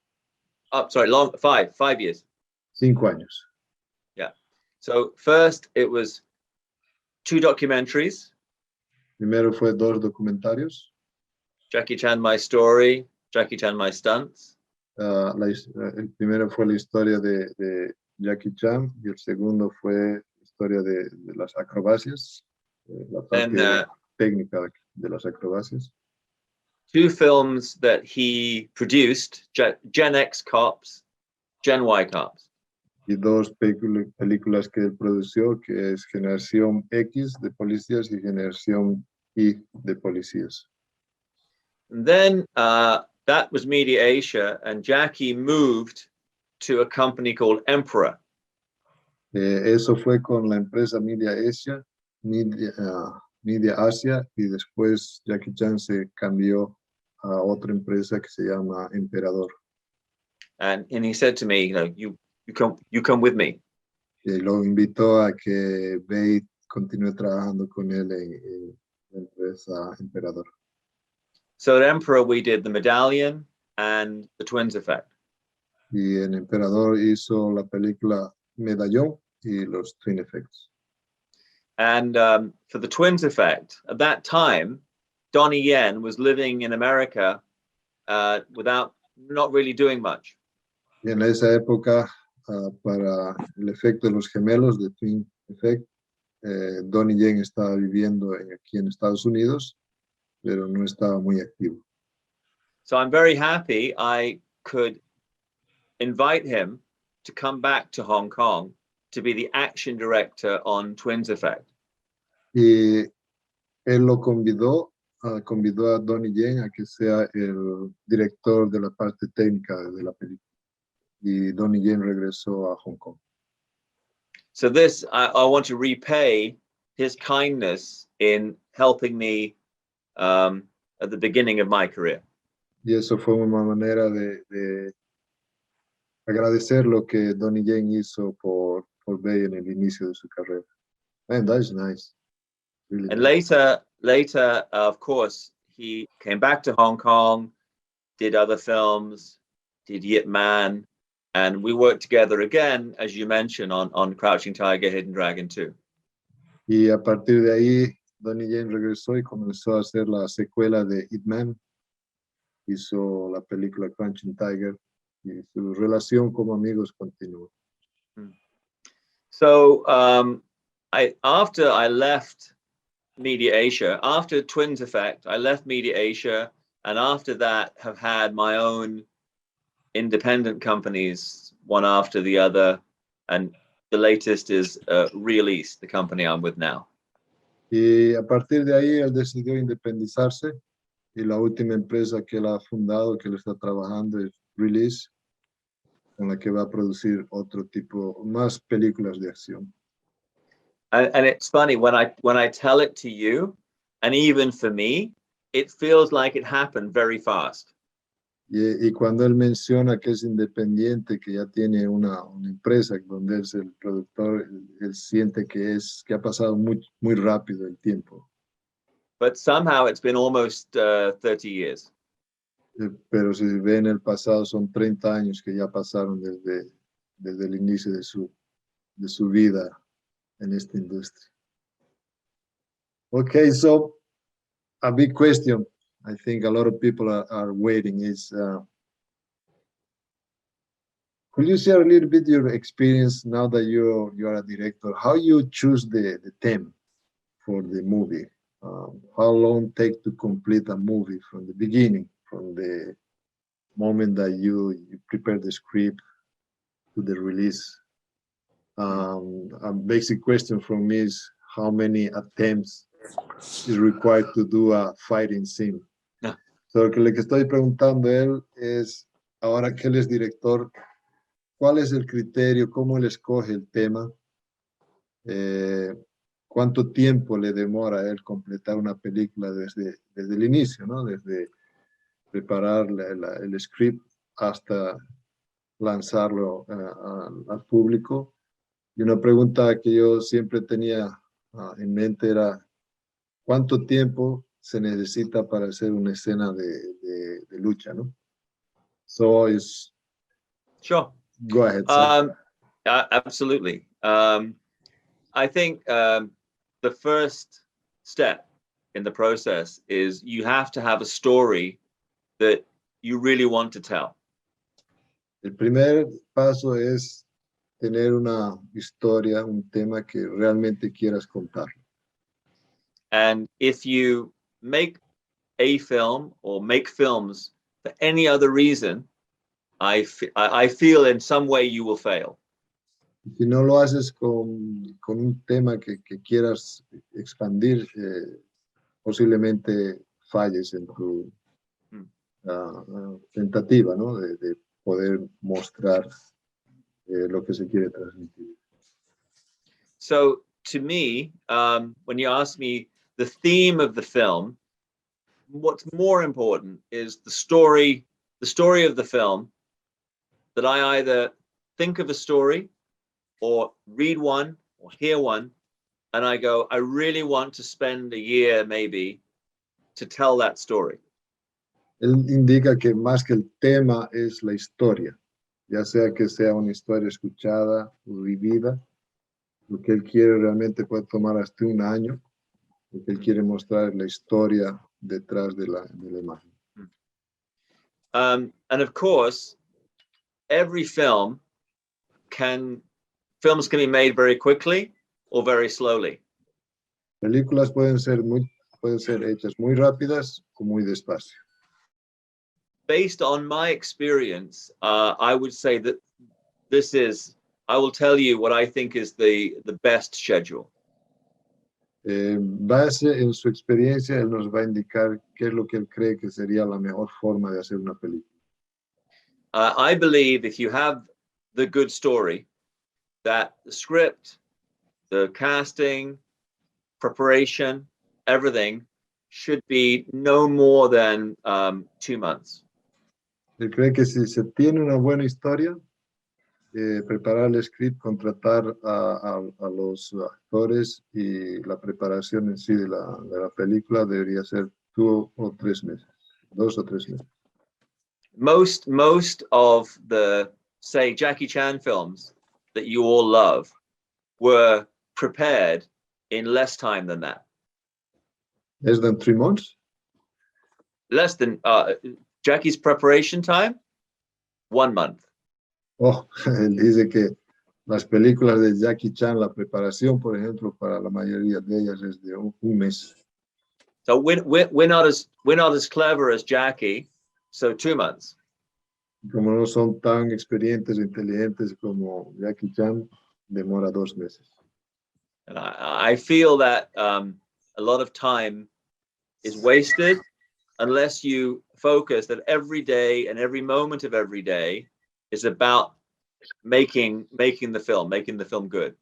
Oh, sorry, 5 years. 5 años. Yeah. So first it was 2 documentaries. Primero fue 2 documentarios. Jackie Chan, My Story, Jackie Chan, My Stunts. El primero fue la historia de Jackie Chan y el segundo fue la historia de las acrobacias, la parte técnica de las acrobacias. 2 films that he produced, Gen X Cops, Gen Y Cops. Y 2 películas que él produció, que es Generación X de policías y Generación Y de policías. And then that was Media Asia, and Jackie moved to a company called Emperor. Eso fue con la empresa Media Asia, Media Asia, y después Jackie Chan se cambió a otra empresa que se llama Emperador. And he said to me, you come with me. Y lo invitó a que Bey continúe trabajando con él en la empresa Emperador. So at Emperor we did The Medallion and The Twins Effect. Y en Emperador hizo la película Medallón y los Twin Effects. And for The Twins Effect, at that time, Donnie Yen was living in America without not really doing much. Y en esa época, para el efecto de los gemelos de Twin Effect, Donnie Yen estaba viviendo aquí en Estados Unidos, pero no estaba muy activo. So I'm very happy I could invite him to come back to Hong Kong to be the action director on Twins Effect. Y él lo convidó a Donnie Yen a que sea el director de la parte técnica de la película. Y Donnie Yen regresó a Hong Kong. So this, I want to repay his kindness in helping me at the beginning of my career. Y eso fue una manera de agradecer lo que Donnie Yen hizo por Bey en el inicio de su carrera. And that's nice. Really And nice. later, of course, he came back to Hong Kong, did other films, did Yip Man, and we worked together again, as you mentioned, on Crouching Tiger, Hidden Dragon 2. Y a partir de ahí Donnie Yen regresó y comenzó a hacer la secuela de Ip Man. Hizo la película Crouching Tiger y su relación como amigos continuó. So after I left Media Asia, after Twins Effect, I left Media Asia, and after that have had my own independent companies, one after the other, and the latest is Release, the company I'm with now. Y a partir de ahí él decidió independizarse y la última empresa que él ha fundado, que él está trabajando es Release, con la que va a producir otro tipo, más películas de acción. And it's funny when I tell it to you, and even for me, it feels like it happened very fast. Y cuando él menciona que es independiente, que ya tiene una empresa donde es el productor, él siente que ha pasado muy rápido el tiempo. But somehow it's been almost 30 years. Pero si ve en el pasado, son 30 años que ya pasaron desde el inicio de su vida en esta industria. Okay, so a big question I think a lot of people are waiting is, could you share a little bit your experience now that you are a director, how you choose the theme for the movie? How long take to complete a movie from the beginning, from the moment that you prepare the script to the release? A basic question from me is how many attempts is required to do a fighting scene? Yeah. So, lo que le estoy preguntando a él es, ahora que él es director, ¿cuál es el criterio? ¿Cómo él escoge el tema? ¿Cuánto tiempo le demora a él completar una película desde el inicio, ¿no? Desde preparar el script hasta lanzarlo al público? Y una pregunta que yo siempre tenía en mente era, ¿cuánto tiempo se necesita para hacer una escena de lucha, ¿no? So, Sure. Go ahead, sir. Absolutely. I think the first step in the process is you have to have a story that you really want to tell. El primer paso es tener una historia, un tema que realmente quieras contar. And if you make a film or make films for any other reason, I feel in some way you will fail. Si no lo haces con un tema que quieras expandir, posiblemente falles en tu tentativa, ¿no? De poder mostrar lo que se quiere transmitir. So to me, when you ask me the theme of the film, what's more important is the story of the film, that I either think of a story or read one or hear one, and I go, I really want to spend a year maybe to tell that story. Él indica que más que el tema es la historia, ya sea que sea una historia escuchada o vivida. Lo que él quiere realmente puede tomar hasta un año. Lo que él quiere mostrar es la historia detrás de la imagen. And of course, every films can be made very quickly or very slowly. Películas pueden ser hechas muy rápidas o muy despacio. Based on my experience, I would say that I will tell you what I think is the best schedule. Base en su experiencia, él nos va a indicar qué es lo que él cree que sería la mejor forma de hacer una película. I believe if you have the good story, that the script, the casting, preparation, everything should be no more than 2 months. Él cree que si se tiene una buena historia, preparar el script, contratar a los actores y la preparación en sí de la película debería ser 2 o 3 meses. Most of the, say, Jackie Chan films that you all love were prepared in less time than that. Less than 3 months? Less than Jackie's preparation time, 1 month. Oh, él dice que las películas de Jackie Chan, la preparación, por ejemplo, para la mayoría de ellas es de un mes. So we're not as clever as Jackie, so 2 months. Como no son tan experientes o inteligentes como Jackie Chan, demora 2 meses. And I feel that a lot of time is wasted unless you focus that every day and every moment of every day is about making the film good.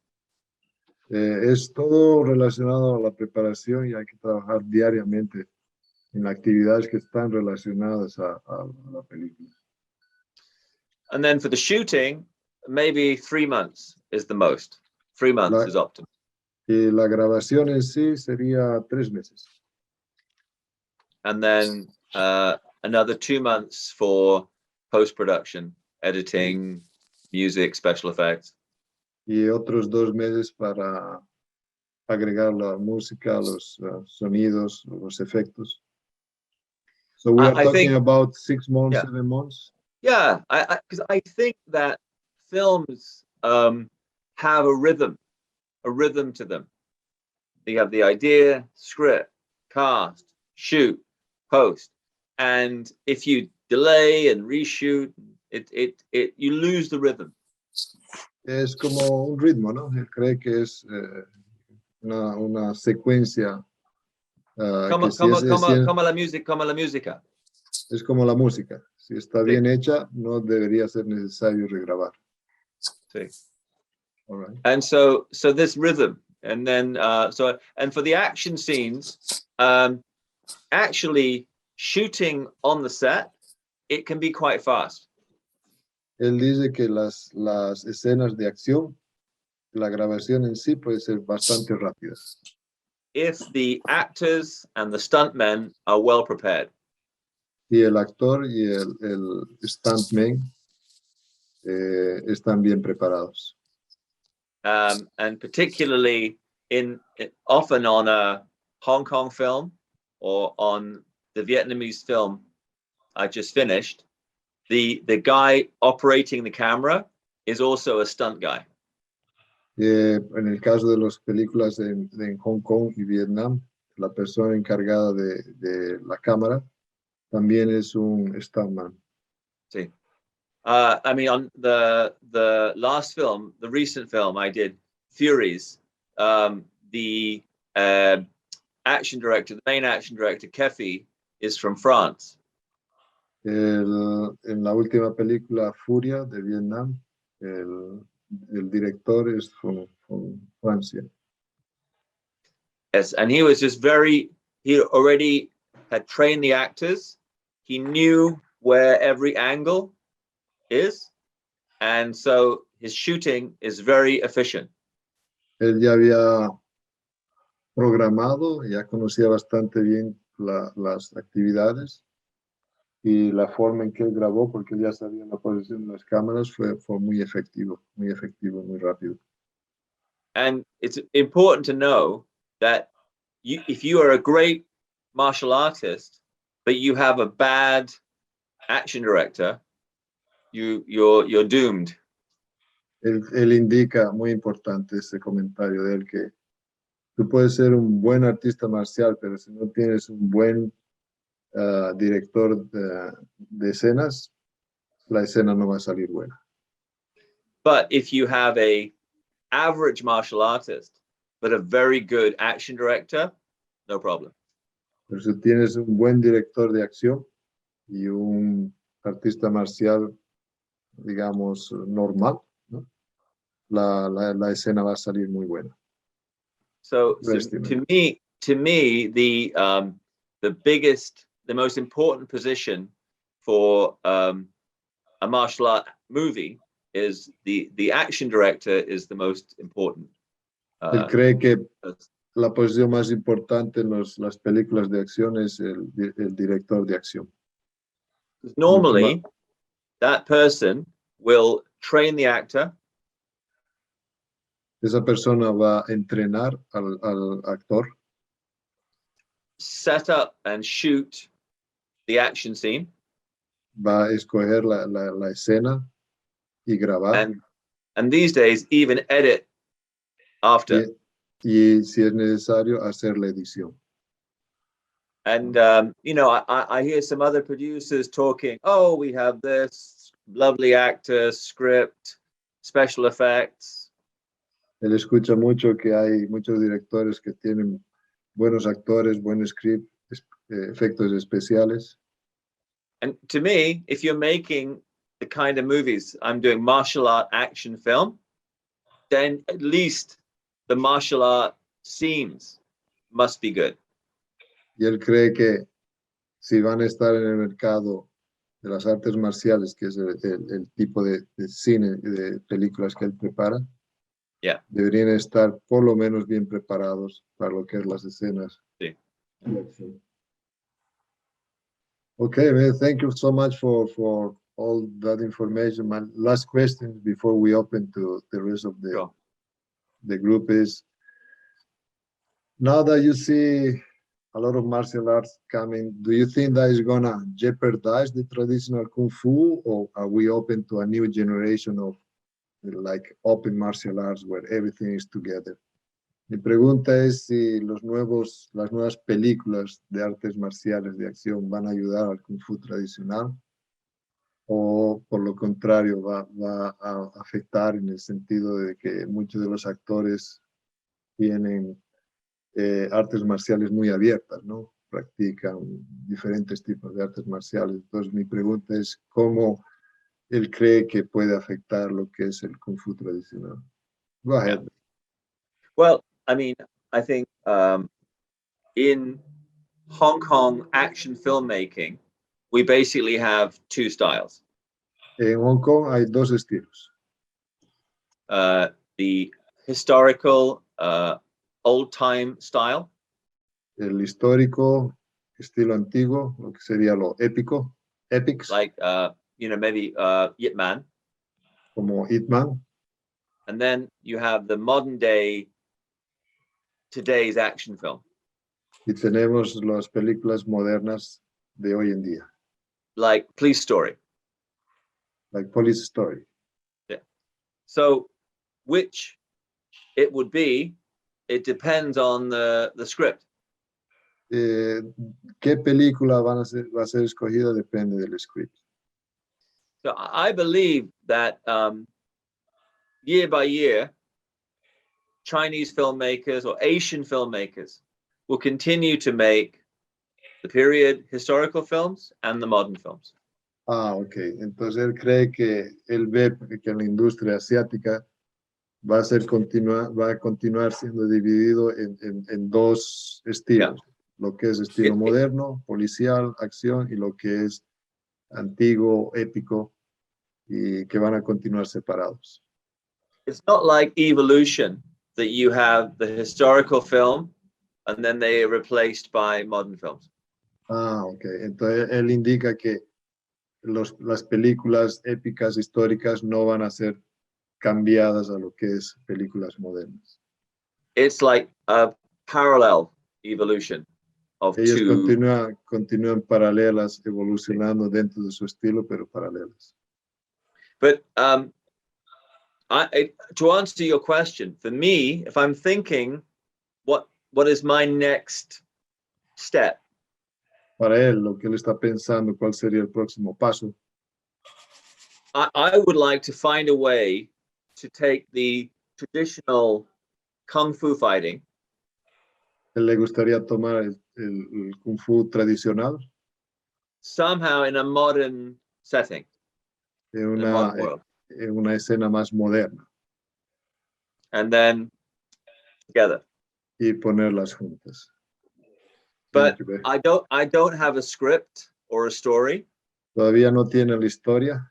Es todo relacionado a la preparación y hay que trabajar diariamente en actividades que están relacionadas a la película. And then for the shooting, maybe 3 months is the most. 3 months is optimal. Y la grabación en sí sería 3 meses. And then another 2 months for post-production, editing, music, special effects. Y otros 2 meses para agregar la música, los sonidos, los efectos. So we are talking about 6 months, yeah. 7 months. Yeah, because I think that films have a rhythm to them. You have the idea, script, cast, shoot, post, and if you delay and reshoot, you lose the rhythm. Es como un ritmo, ¿no? Él cree que es una secuencia. Como la música. Es como la música. Si está bien hecha, no debería ser necesario regrabar. Sí. All right. And so this rhythm, and then and for the action scenes, actually shooting on the set, it can be quite fast. Él dice que las escenas de acción, la grabación en sí puede ser bastante rápida. If the actors and the stuntmen are well prepared. Y el actor y el stuntman están bien preparados. And particularly often on a Hong Kong film or on the Vietnamese film I just finished, the guy operating the camera is also a stunt guy. En el caso de las películas en Hong Kong y Vietnam, la persona encargada de la cámara también es un stuntman. Sí. I mean, on the last film, the recent film I did, Furies, the action director, the main action director, Kefi, is from France. En la última película, Furie, de Vietnam, el director es from Francia. Yes, and he was just he already had trained the actors. He knew where every angle is, and so his shooting is very efficient. Él ya había programado, ya conocía bastante bien las actividades y la forma en que él grabó, porque él ya sabía la posición de las cámaras, fue muy efectivo, muy rápido. And it's important to know that if you are a great martial artist, but you have a bad action director, you're doomed. Él indica, muy importante ese comentario de él, que tú puedes ser un buen artista marcial, pero si no tienes un buen director de escenas, la escena no va a salir buena. But if you have a average martial artist, but a very good action director, no problem. Pero si tienes un buen director de acción y un artista marcial, digamos, normal, ¿no? La escena va a salir muy buena. So to me, the most important position for a martial art movie is the action director is the most important. Él cree que la posición más importante en las películas de acción es el director de acción. Normally, that person will train the actor. Esa persona va a entrenar al actor. set up and shoot the action scene. Va a escoger la escena y grabar. And these days, even edit after. Y si es necesario, hacer la edición. And, you know, I hear some other producers talking, oh, we have this lovely actor, script, special effects. Él escucha mucho que hay muchos directores que tienen buenos actores, buen script, efectos especiales. And to me, if you're making the kind of movies I'm doing, martial art action film, then at least the martial art scenes must be good. Y él cree que si van a estar en el mercado de las artes marciales, que es el tipo de cine, de películas que él prepara, Yeah. deberían estar por lo menos bien preparados para lo que es las escenas. Sí. Okay, man, thank you so much for all that information. My last question before we open to the rest of the group is, now that you see a lot of martial arts coming, do you think that is gonna jeopardize the traditional Kung Fu, or are we open to a new generation of like open martial arts where everything is together? Mi pregunta es si las nuevas películas de artes marciales de acción van a ayudar al Kung Fu tradicional, o por lo contrario va a afectar en el sentido de que muchos de los actores tienen artes marciales muy abiertas, ¿no? Practican diferentes tipos de artes marciales. Entonces mi pregunta es cómo él cree que puede afectar lo que es el Kung Fu tradicional. Go ahead. Well, I mean, I think in Hong Kong action filmmaking, we basically have two styles. En Hong Kong hay dos estilos. The historical old-time style. El histórico, estilo antiguo, lo que sería lo épico, epics. Like, you know, maybe Ip Man. Como Ip Man. And then you have the modern day, today's action film. Y tenemos las películas modernas de hoy en día. Like Police Story. Like Police Story. Yeah. So which it would be, it depends on the script. ¿Qué película va a ser escogida? Depende del script. So I believe that year by year, Chinese filmmakers or Asian filmmakers will continue to make the period historical films and the modern films. Ah, ok. Entonces él cree que él ve que la industria asiática va a continuar siendo dividido en dos estilos. Yeah. Lo que es estilo moderno, policial, acción, y lo que es antiguo, épico, y que van a continuar separados. It's not like evolution, that you have the historical film and then they are replaced by modern films. Ah, ok. Entonces él indica que las películas épicas históricas no van a ser cambiadas a lo que es películas modernas. It's like a parallel evolution of Ellos two. continúan paralelas, evolucionando dentro de su estilo, pero paralelas. But to answer your question, for me, if I'm thinking, what is my next step? Para él, lo que él está pensando, ¿cuál sería el próximo paso? I would like to find a way to take the traditional Kung Fu fighting. Él le gustaría tomar el Kung Fu tradicional. Somehow in a modern setting. En una escena más moderna. And then together. Y ponerlas juntas. But I don't have a script or a story. Todavía no tiene la historia.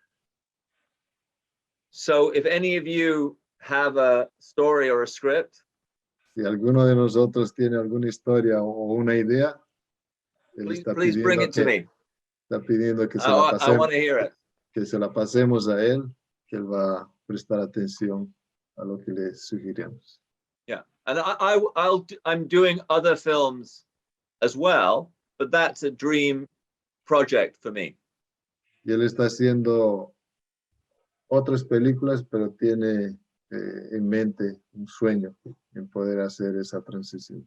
So if any of you have a story or a script, si alguno de nosotros tiene alguna historia o una idea, please bring it to me. Está pidiendo que se la pasemos. I want to hear it. Que se la pasemos a él, que él va a prestar atención a lo que le sugerimos. Yeah, and I'm doing other films as well, but that's a dream project for me. Y él está haciendo otras películas, pero tiene en mente un sueño en poder hacer esa transición.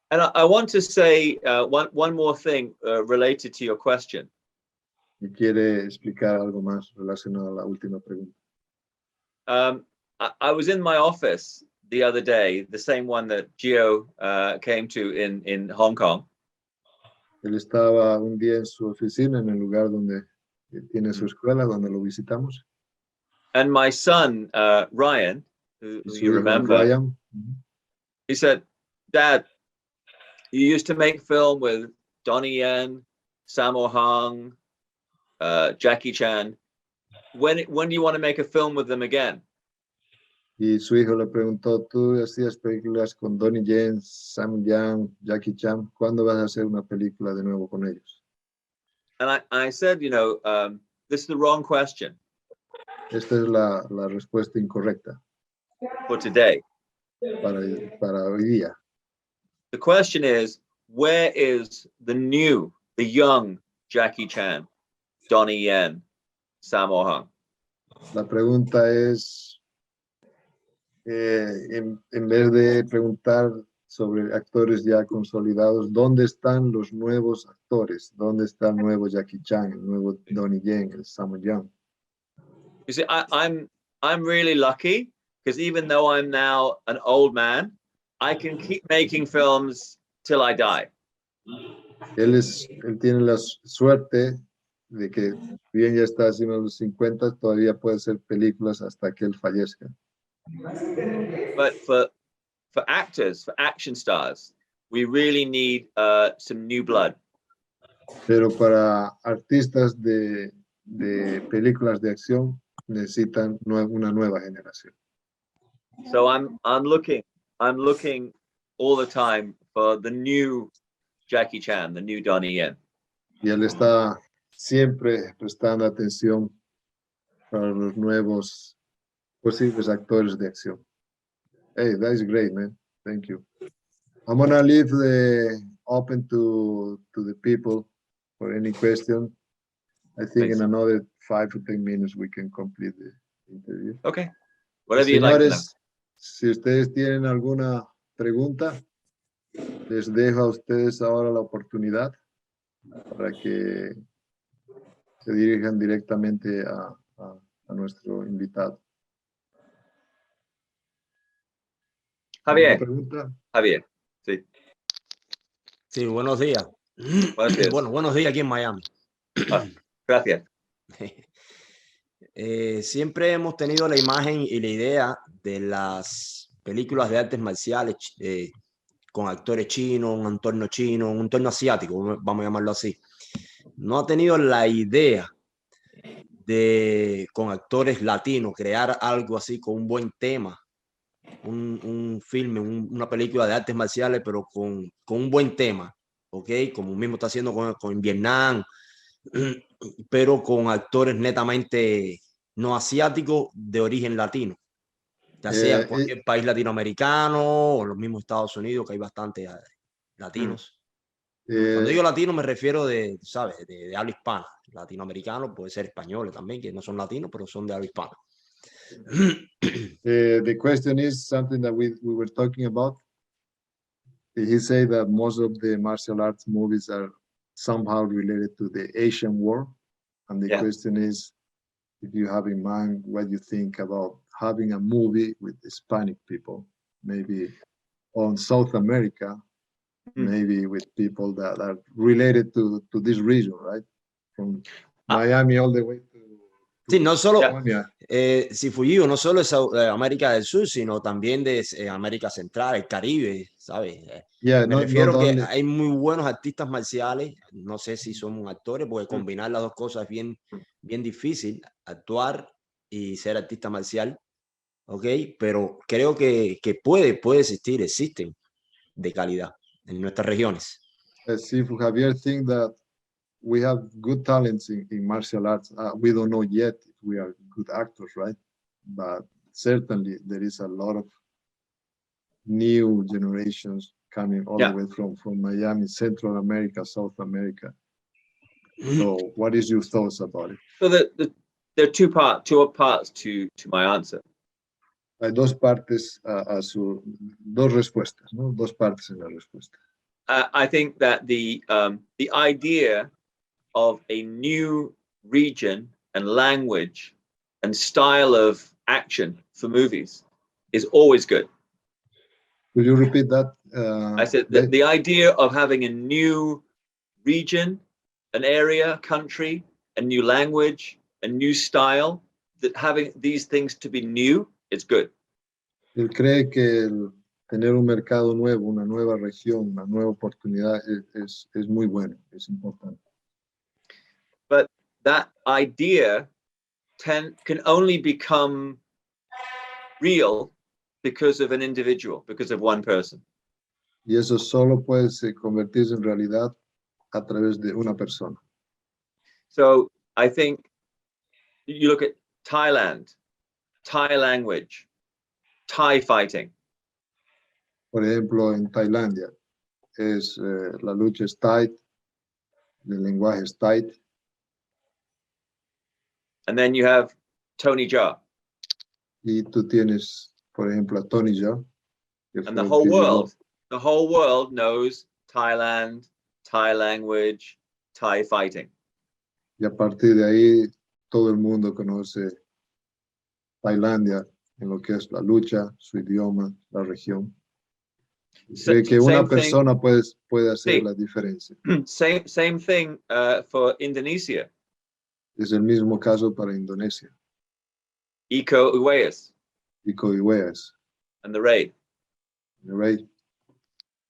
And I want to say one more thing related to your question. Y quiere explicar algo más relacionado a la última pregunta. I was in my office the other day, the same one that Gio came to in Hong Kong. Él estaba un día en su oficina, en el lugar donde tiene su escuela, donde lo visitamos. And my son, Ryan, who Su you hijo remember, Ryan, he said, Dad, you used to make film with Donnie Yen, Sammo Hung, Jackie Chan. When do you want to make a film with them again? y su hijo le preguntó, tú hacías películas con Donnie Yen, Sam Yang, Jackie Chan, ¿cuándo vas a hacer una película de nuevo con ellos? And I said, you know, this is the wrong question Esta es la respuesta incorrecta for today. para hoy día. The question is, where is the young Jackie Chan, Donnie Yen, Sammo Hung? La pregunta es, en vez de preguntar sobre actores ya consolidados, ¿dónde están los nuevos actores? ¿Dónde está el nuevo Jackie Chan, el nuevo Donnie Yen, el Sammo Hung? You see, I'm really lucky because even though I'm now an old man, I can keep making films till I die. Él tiene la suerte de que bien ya está encima de los 50, todavía puede hacer películas hasta que él fallezca. But for actors, for action stars, we really need some new blood. Pero para artistas de películas de acción necesitan una nueva generación. So I'm looking all the time for the new Jackie Chan, the new Donnie Yen. Y él está siempre prestando atención para los nuevos posibles actores de acción. Hey, that is great, man. Thank you. I'm gonna leave the open to the people for any question. I think Please. in another 5 to 10 minutes we can complete the interview. Okay. Whatever you'd like to know. Señores, si ustedes tienen alguna pregunta, les dejo a ustedes ahora la oportunidad para que se dirijan directamente a nuestro invitado. ¿Alguna Javier, pregunta? Javier, sí. Sí, buenos días. Buenos días. Bueno, buenos días aquí en Miami. Gracias. Siempre hemos tenido la imagen y la idea de las películas de artes marciales con actores chinos, un entorno asiático, vamos a llamarlo así. No ha tenido la idea de, con actores latinos, crear algo así con un buen tema, un filme, una película de artes marciales, pero con un buen tema, ¿ok? Como mismo está haciendo con Vietnam, pero con actores netamente no asiáticos de origen latino, ya sea cualquier país latinoamericano o los mismos Estados Unidos, que hay bastantes latinos. Cuando digo latino me refiero ¿sabes? De habla hispana. Latinoamericano puede ser españoles también, que no son latinos, pero son de habla hispana. The question is something that we were talking about. He said that most of the martial arts movies are somehow related to the Asian war. And the question is, if you have in mind what you think about having a movie with Hispanic people, maybe on South America, maybe with people that are related to this region, right? From Miami all the way to sí, no solo, si Furie, no solo es América del Sur, sino también de América Central, el Caribe, ¿sabes? Me refiero que hay muy buenos artistas marciales, no sé si son actores, porque combinar las dos cosas es bien difícil, actuar y ser artista marcial, ¿ok? Pero creo que puede existir, existen de calidad en nuestras regiones. See, Javier, think that we have good talents in martial arts. We don't know yet if we are good actors, right? But certainly there is a lot of new generations coming all the way from Miami, Central America, South America. So what is your thoughts about it? So there are two parts to my answer. Hay dos partes dos respuestas, ¿no? Dos partes en la respuesta. I think that the idea of a new region and language and style of action for movies is always good. Could you repeat that? I said the idea of having a new region, an area, country, a new language, a new style, that having these things to be new, it's good. Él cree que tener un mercado nuevo, una nueva región, una nueva oportunidad es muy bueno, es importante. But that idea can only become real because of an individual, because of one person. Y eso solo puede convertirse en realidad a través de una persona. So I think you look at Thailand, Thai language, Thai fighting. Por ejemplo, en Tailandia, la lucha es Thai, el lenguaje es Thai. And then you have Tony Jaa. Y tú tienes, por ejemplo, a Tony Jaa. And the whole world knows Thailand, Thai language, Thai fighting. Y a partir de ahí, todo el mundo conoce Tailandia en lo que es la lucha, su idioma, la región. Cree que una persona puede hacer la diferencia. Same thing for Indonesia. Es el mismo caso para Indonesia. Iko Uwais. Iko Uwais. And the raid. The raid.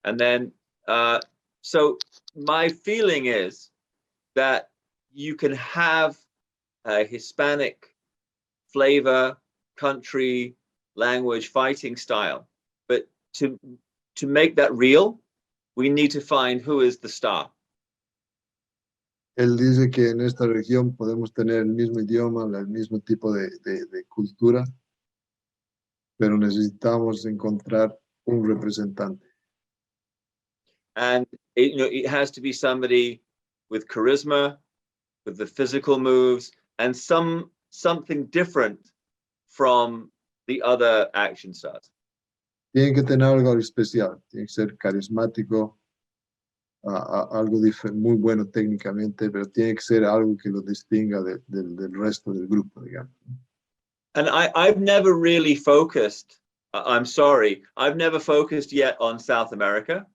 And then, so my feeling is that you can have a Hispanic flavor, country, language, fighting style, but to make that real, we need to find who is the star. Él dice que en esta región podemos tener el mismo idioma, el mismo tipo de cultura, pero necesitamos encontrar un representante. And it has to be somebody with charisma, with the physical moves, and something different from the other action stars. Tiene que tener algo especial, tiene que ser carismático, algo muy bueno técnicamente, pero tiene que ser algo que lo distinga del resto del grupo, digamos. And I've never really focused, I'm sorry, I've never focused yet on South America.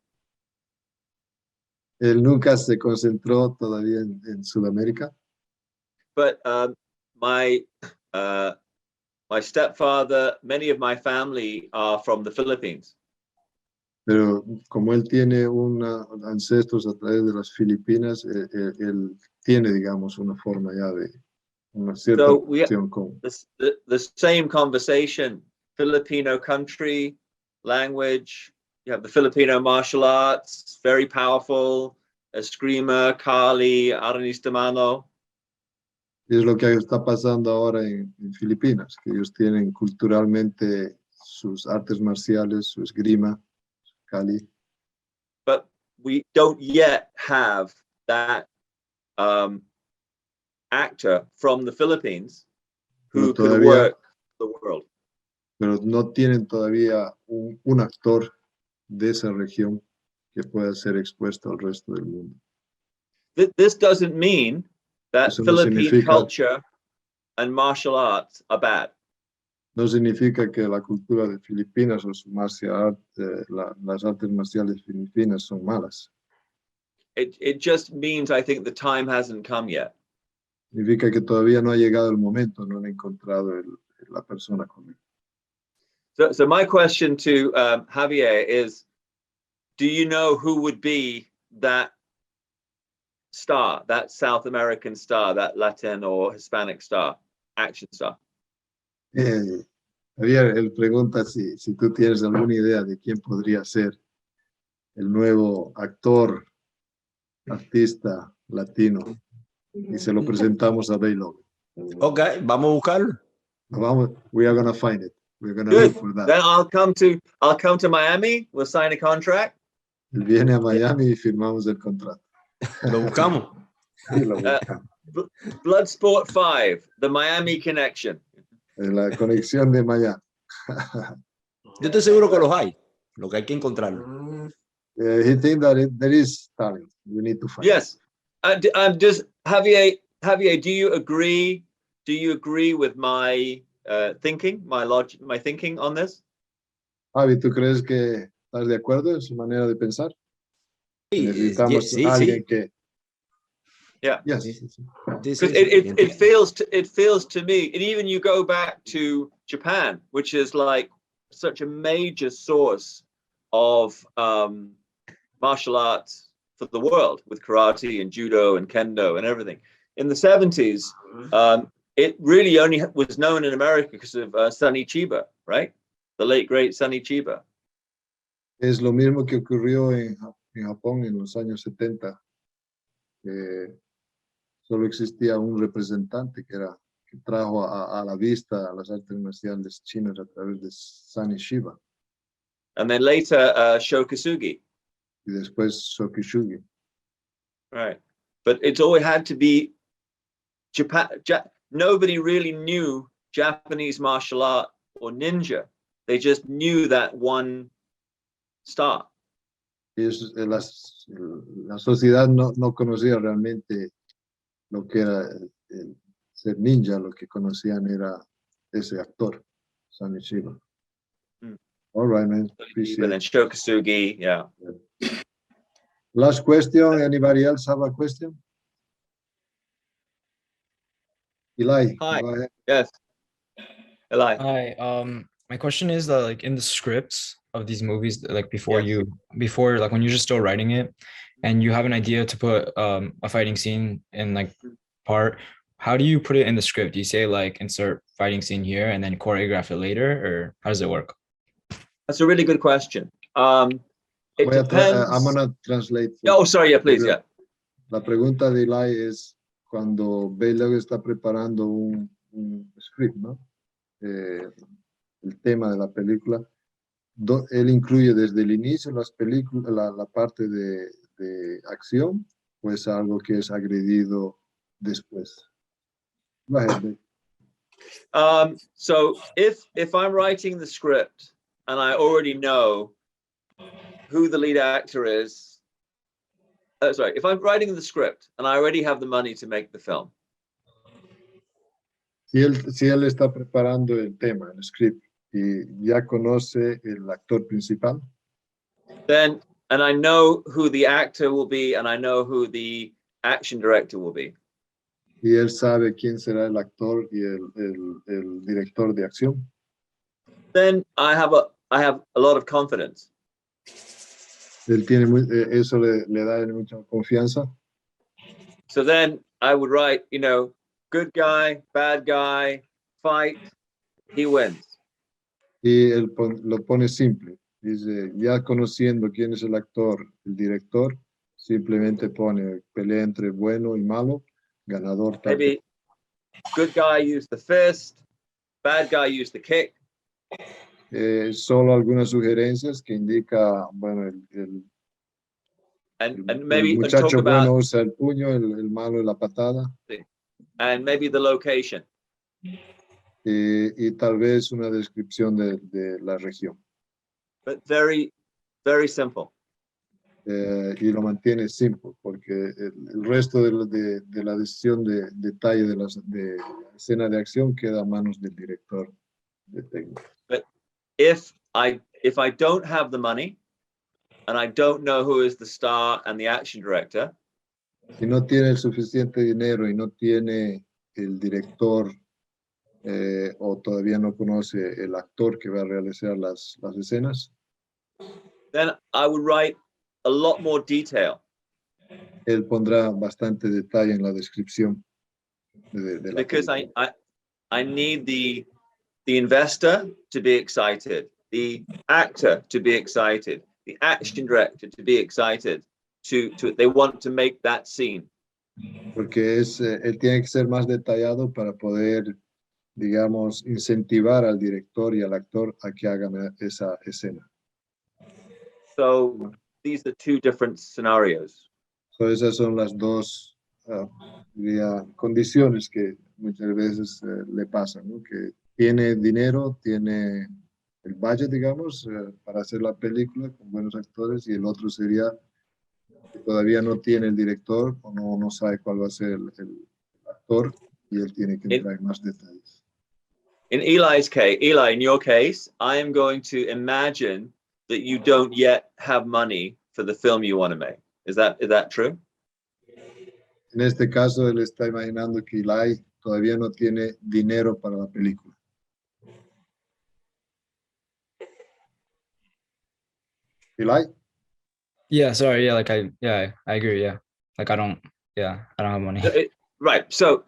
Él nunca se concentró todavía en Sudamérica. But my stepfather, many of my family are from the Philippines. Pero como él tiene ancestros a través de las Filipinas, él tiene, digamos, una forma ya de una cierta relación con. The same conversation, Filipino country, language, you have the Filipino martial arts, very powerful, esgrima, Kali, Aranis de Mano. Es lo que está pasando ahora en Filipinas, que ellos tienen culturalmente sus artes marciales, su esgrima, Kali. But we don't yet have that actor from the Philippines who could work the world. Pero no tienen todavía un actor de esa región que pueda ser expuesto al resto del mundo. This doesn't mean that Philippine culture and martial arts are bad. No significa que la cultura de Filipinas o su las artes marciales filipinas son malas. It just means I think the time hasn't come yet. Significa que todavía no ha llegado el momento, no han encontrado la persona correcta. So my question to Javier is, do you know who would be that star, that South American star, that Latin or Hispanic star, action star? Javier, él pregunta si tú tienes alguna idea de quién podría ser el nuevo actor, artista latino, y se lo presentamos a Bey Logan. Ok, vamos a buscarlo. We are going to find it. We're going to Good. look for that. Then I'll come to Miami. We'll sign a contract. Él viene a Miami y firmamos el contrato. Lo buscamos. Sí, lo buscamos. Bloodsport 5, The Miami Connection. La conexión de Miami. Yo estoy seguro que los hay. Lo que hay que encontrarlo. He thinks that there is talent. We need to find. Yes. I'm just Javier, do you agree? Do you agree with my thinking, my thinking on this? Javi, ¿tú crees que estás de acuerdo en su manera de pensar? Sí, Necesitamos sí, alguien sí. que. Yeah. Yes. Sí, sí. Because it feels to me, and even you go back to Japan, which is like such a major source of martial arts for the world, with karate and judo and kendo and everything. In the 70s, it really only was known in America because of Sonny Chiba, right? The late great Sonny Chiba. Es lo mismo que ocurrió en Japón en los años 70. Solo existía un representante que trajo a la vista a las artes marciales chinas a través de Sonny Chiba And then later, Shokasugi. y después Shokishugi. Right. But it's always had to be Japan. Nobody really knew Japanese martial art or ninja. They just knew that one star. La sociedad no conocía realmente lo que era ser ninja, lo que conocían era ese actor, Sonny Chiba. All right, man. Appreciate And then Shokasugi, yeah. Last question. Anybody else have a question? Eli. Hi. Go ahead. Yes. Eli. Hi. My question is that, like, in the scripts of these movies, like before Yes. like when you're just still writing it, and you have an idea to put a fighting scene in like part, how do you put it in the script? Do you say like insert fighting scene here and then choreograph it later, or how does it work? That's a really good question. It depends. I'm gonna translate. Oh, sorry. Yeah, please. Yeah. La pregunta de Eli es cuando Bey Logan está preparando un script, ¿no? El tema de la película. Él incluye desde el inicio las películas, la parte de acción, pues algo que es agredido después. Go ahead, Bey. So if I'm writing the script and I already know who the lead actor is, if I'm writing the script and I already have the money to make the film. Si él está preparando el tema, el script, y ya conoce el actor principal, Then, and I know who the actor will be and I know who the action director will be. y él sabe quién será el actor y el director de acción, Then I have a lot of confidence. él tiene eso le da mucha confianza. So then I would write, good guy, bad guy, fight, he wins. Y él lo pone simple. Dice, ya conociendo quién es el actor, el director, simplemente pone pelea entre bueno y malo, ganador. Maybe good guy used the fist, bad guy used the kick. Solo algunas sugerencias que indica, bueno, And maybe el muchacho talk about, bueno usa el puño, el malo la patada. and maybe the location. Y tal vez una descripción de la región. But very, very simple. Y lo mantiene simple, porque el resto de la decisión de detalle de la escena de acción queda a manos del director de técnica. But if I don't have the money and I don't know who is the star and the action director, Si no tiene el suficiente dinero y no tiene el director o todavía no conoce el actor que va a realizar las escenas, then I would write a lot more detail. él pondrá bastante detalle en la descripción de la Because película. I need the investor to be excited, the actor to be excited, the action director to be excited. They want to make that scene. Porque él tiene que ser más detallado para poder, digamos, incentivar al director y al actor a que hagan esa escena. So these are two different scenarios. So esas son las dos diría, condiciones que muchas veces le pasan, ¿no? Que tiene dinero, tiene el budget, digamos, para hacer la película con buenos actores, y el otro sería que todavía no tiene el director o no sabe cuál va a ser el actor, y él tiene que entrar en más detalles. In Eli's case, Eli, in your case, I am going to imagine that you don't yet have money for the film you want to make. Is that true? En este caso, él está imaginando que Eli todavía no tiene dinero para la película. Eli? Yeah, sorry. Yeah, like I agree. Yeah, like I don't have money. Right. So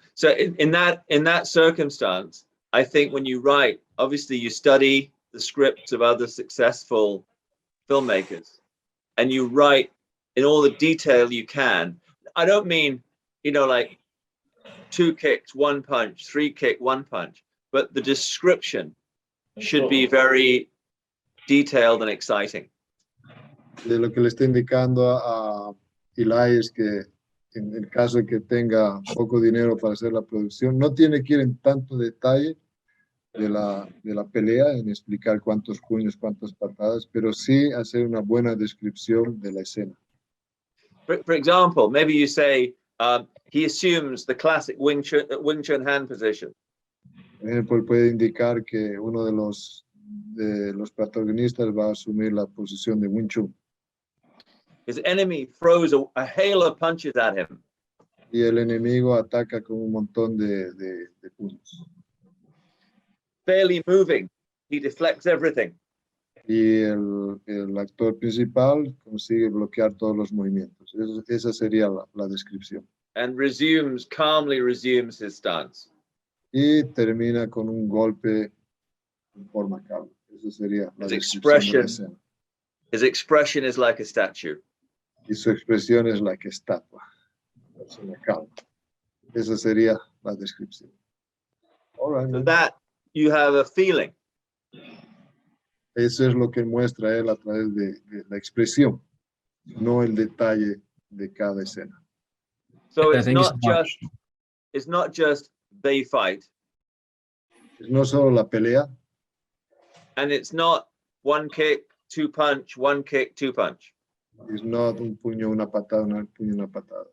in that circumstance, I think when you write, obviously you study the scripts of other successful filmmakers, and you write in all the detail you can. I don't mean, like 2 kicks, 1 punch, 3 kick, 1 punch, but the description should be very detailed and exciting. De lo que le está indicando a Eli es que en el caso de que tenga poco dinero para hacer la producción, no tiene que ir en tanto detalle de la pelea, en explicar cuántos puños, cuántas patadas, pero sí hacer una buena descripción de la escena. For example, maybe you say, he assumes the classic Wing Chun hand position. Por ejemplo, él puede indicar que uno de los protagonistas va a asumir la posición de Wing Chun. His enemy throws a hail of punches at him. Y el enemigo ataca con un montón de puños. Barely moving, he deflects everything. Y el actor principal consigue bloquear todos los movimientos. Esa sería la descripción. And calmly resumes his stance. Y termina con un golpe en forma calma. Esa sería la descripción de la escena. His expression is like a statue. Y su expresión es la que estatua. Persona calma. Esa sería la descripción. All right, So that you have a feeling. Eso es lo que muestra él a través de la expresión, no el detalle de cada escena. So it's not just they fight. No solo la pelea. And it's not 1 kick, 2 punch, 1 kick, 2 punch. Es no un puño, una patada, un puño, una patada.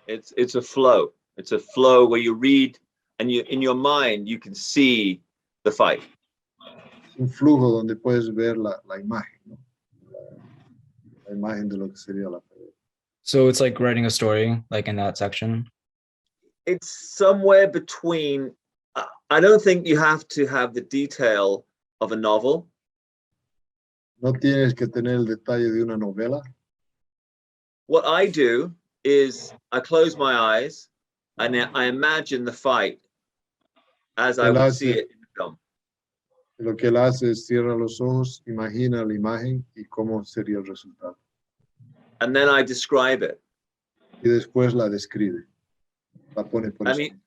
It's a flow. It's a flow where you read, and in your mind you can see the fight. Un flujo donde puedes ver la imagen, ¿no? La imagen de lo que sería la pelea. So it's like writing a story, like in that section? It's somewhere between, I don't think you have to have the detail of a novel. No tienes que tener el detalle de una novela. What I do is I close my eyes and I imagine the fight as I would see it in the film. Lo que él hace es cierra los ojos, imagina la imagen y cómo sería el resultado. And then I describe it. Y después la describe. La pone por escrito.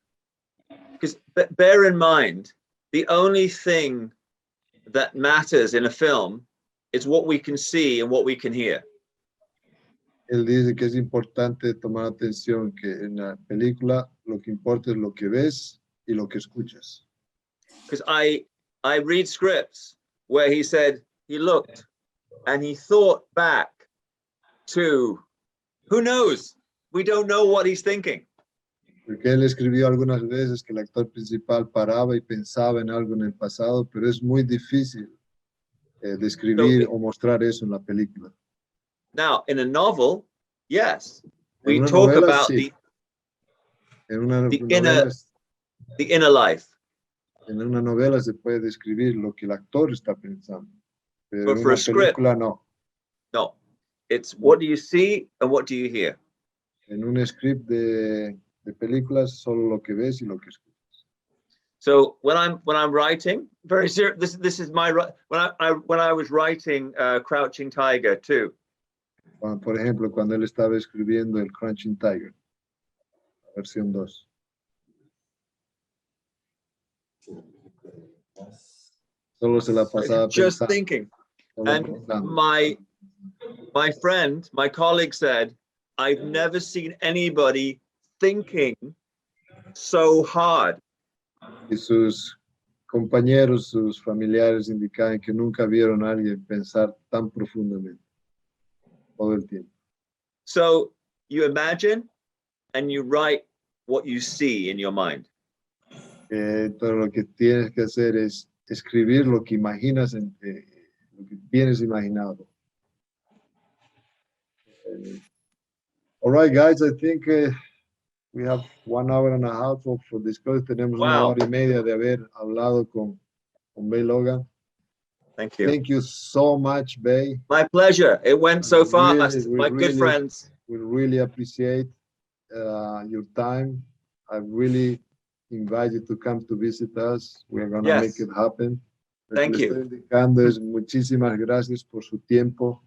Because bear in mind, the only thing that matters in a film is what we can see and what we can hear. Él dice que es importante tomar atención que en la película lo que importa es lo que ves y lo que escuchas. Because I read scripts where he said he looked and he thought back to, who knows? We don't know what he's thinking. Porque él escribió algunas veces que el actor principal paraba y pensaba en algo en el pasado, pero es muy difícil describir o mostrar eso en la película. Now, in a novel, yes, we una talk novela, about sí. the inner life. En una novela se puede describir lo que el actor está pensando, pero But en for una a script, película no. No, it's what do you see and what do you hear. En un script de películas solo lo que ves y lo que escuchas. So when I'm writing, very serious. This is my when I was writing Crouching Tiger too. Por ejemplo, cuando él estaba escribiendo el Crouching Tiger, versión 2. Solo se la pasaba Just pensando, thinking. solo And pensando. my my friend, my colleague said, I've never seen anybody thinking so hard. Y sus compañeros, sus familiares indicaban que nunca vieron a alguien pensar tan profundamente todo el tiempo. So you imagine and you write what you see in your mind. Entonces lo que tienes que hacer es escribir lo que imaginas, lo que tienes imaginado. All right, guys, I think we have 1 hour and a half for discuss. Tenemos una Wow. hora y media de haber hablado con Bey Logan. Thank you. Thank you so much, Bey. My pleasure. It went so fast. We My good friends. We really appreciate your time. I really invite you to come to visit us. We're going to Yes. make it happen. Lo Thank que le you. estoy indicando es muchísimas gracias por su tiempo.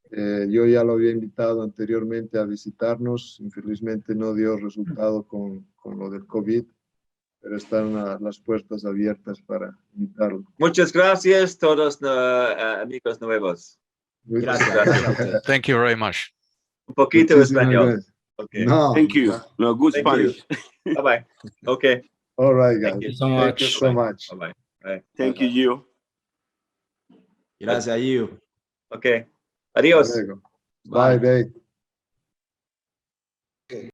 Yo ya lo había invitado anteriormente a visitarnos. Infelizmente no dio resultado con lo del COVID, pero están las puertas abiertas para invitarlo. Muchas gracias, todos amigos nuevos. Muchas Gracias. Thank you very much. Un poquito Muchísimas español. gracias. Okay. No. Thank you. No, good Thank Spanish. Bye-bye. Okay. All right, guys. Thank you so Thank you much. so much. Bye-bye. Bye. Thank you, Gio. Gracias, Gio. Okay. Adios. Hasta luego. Bye, Bey.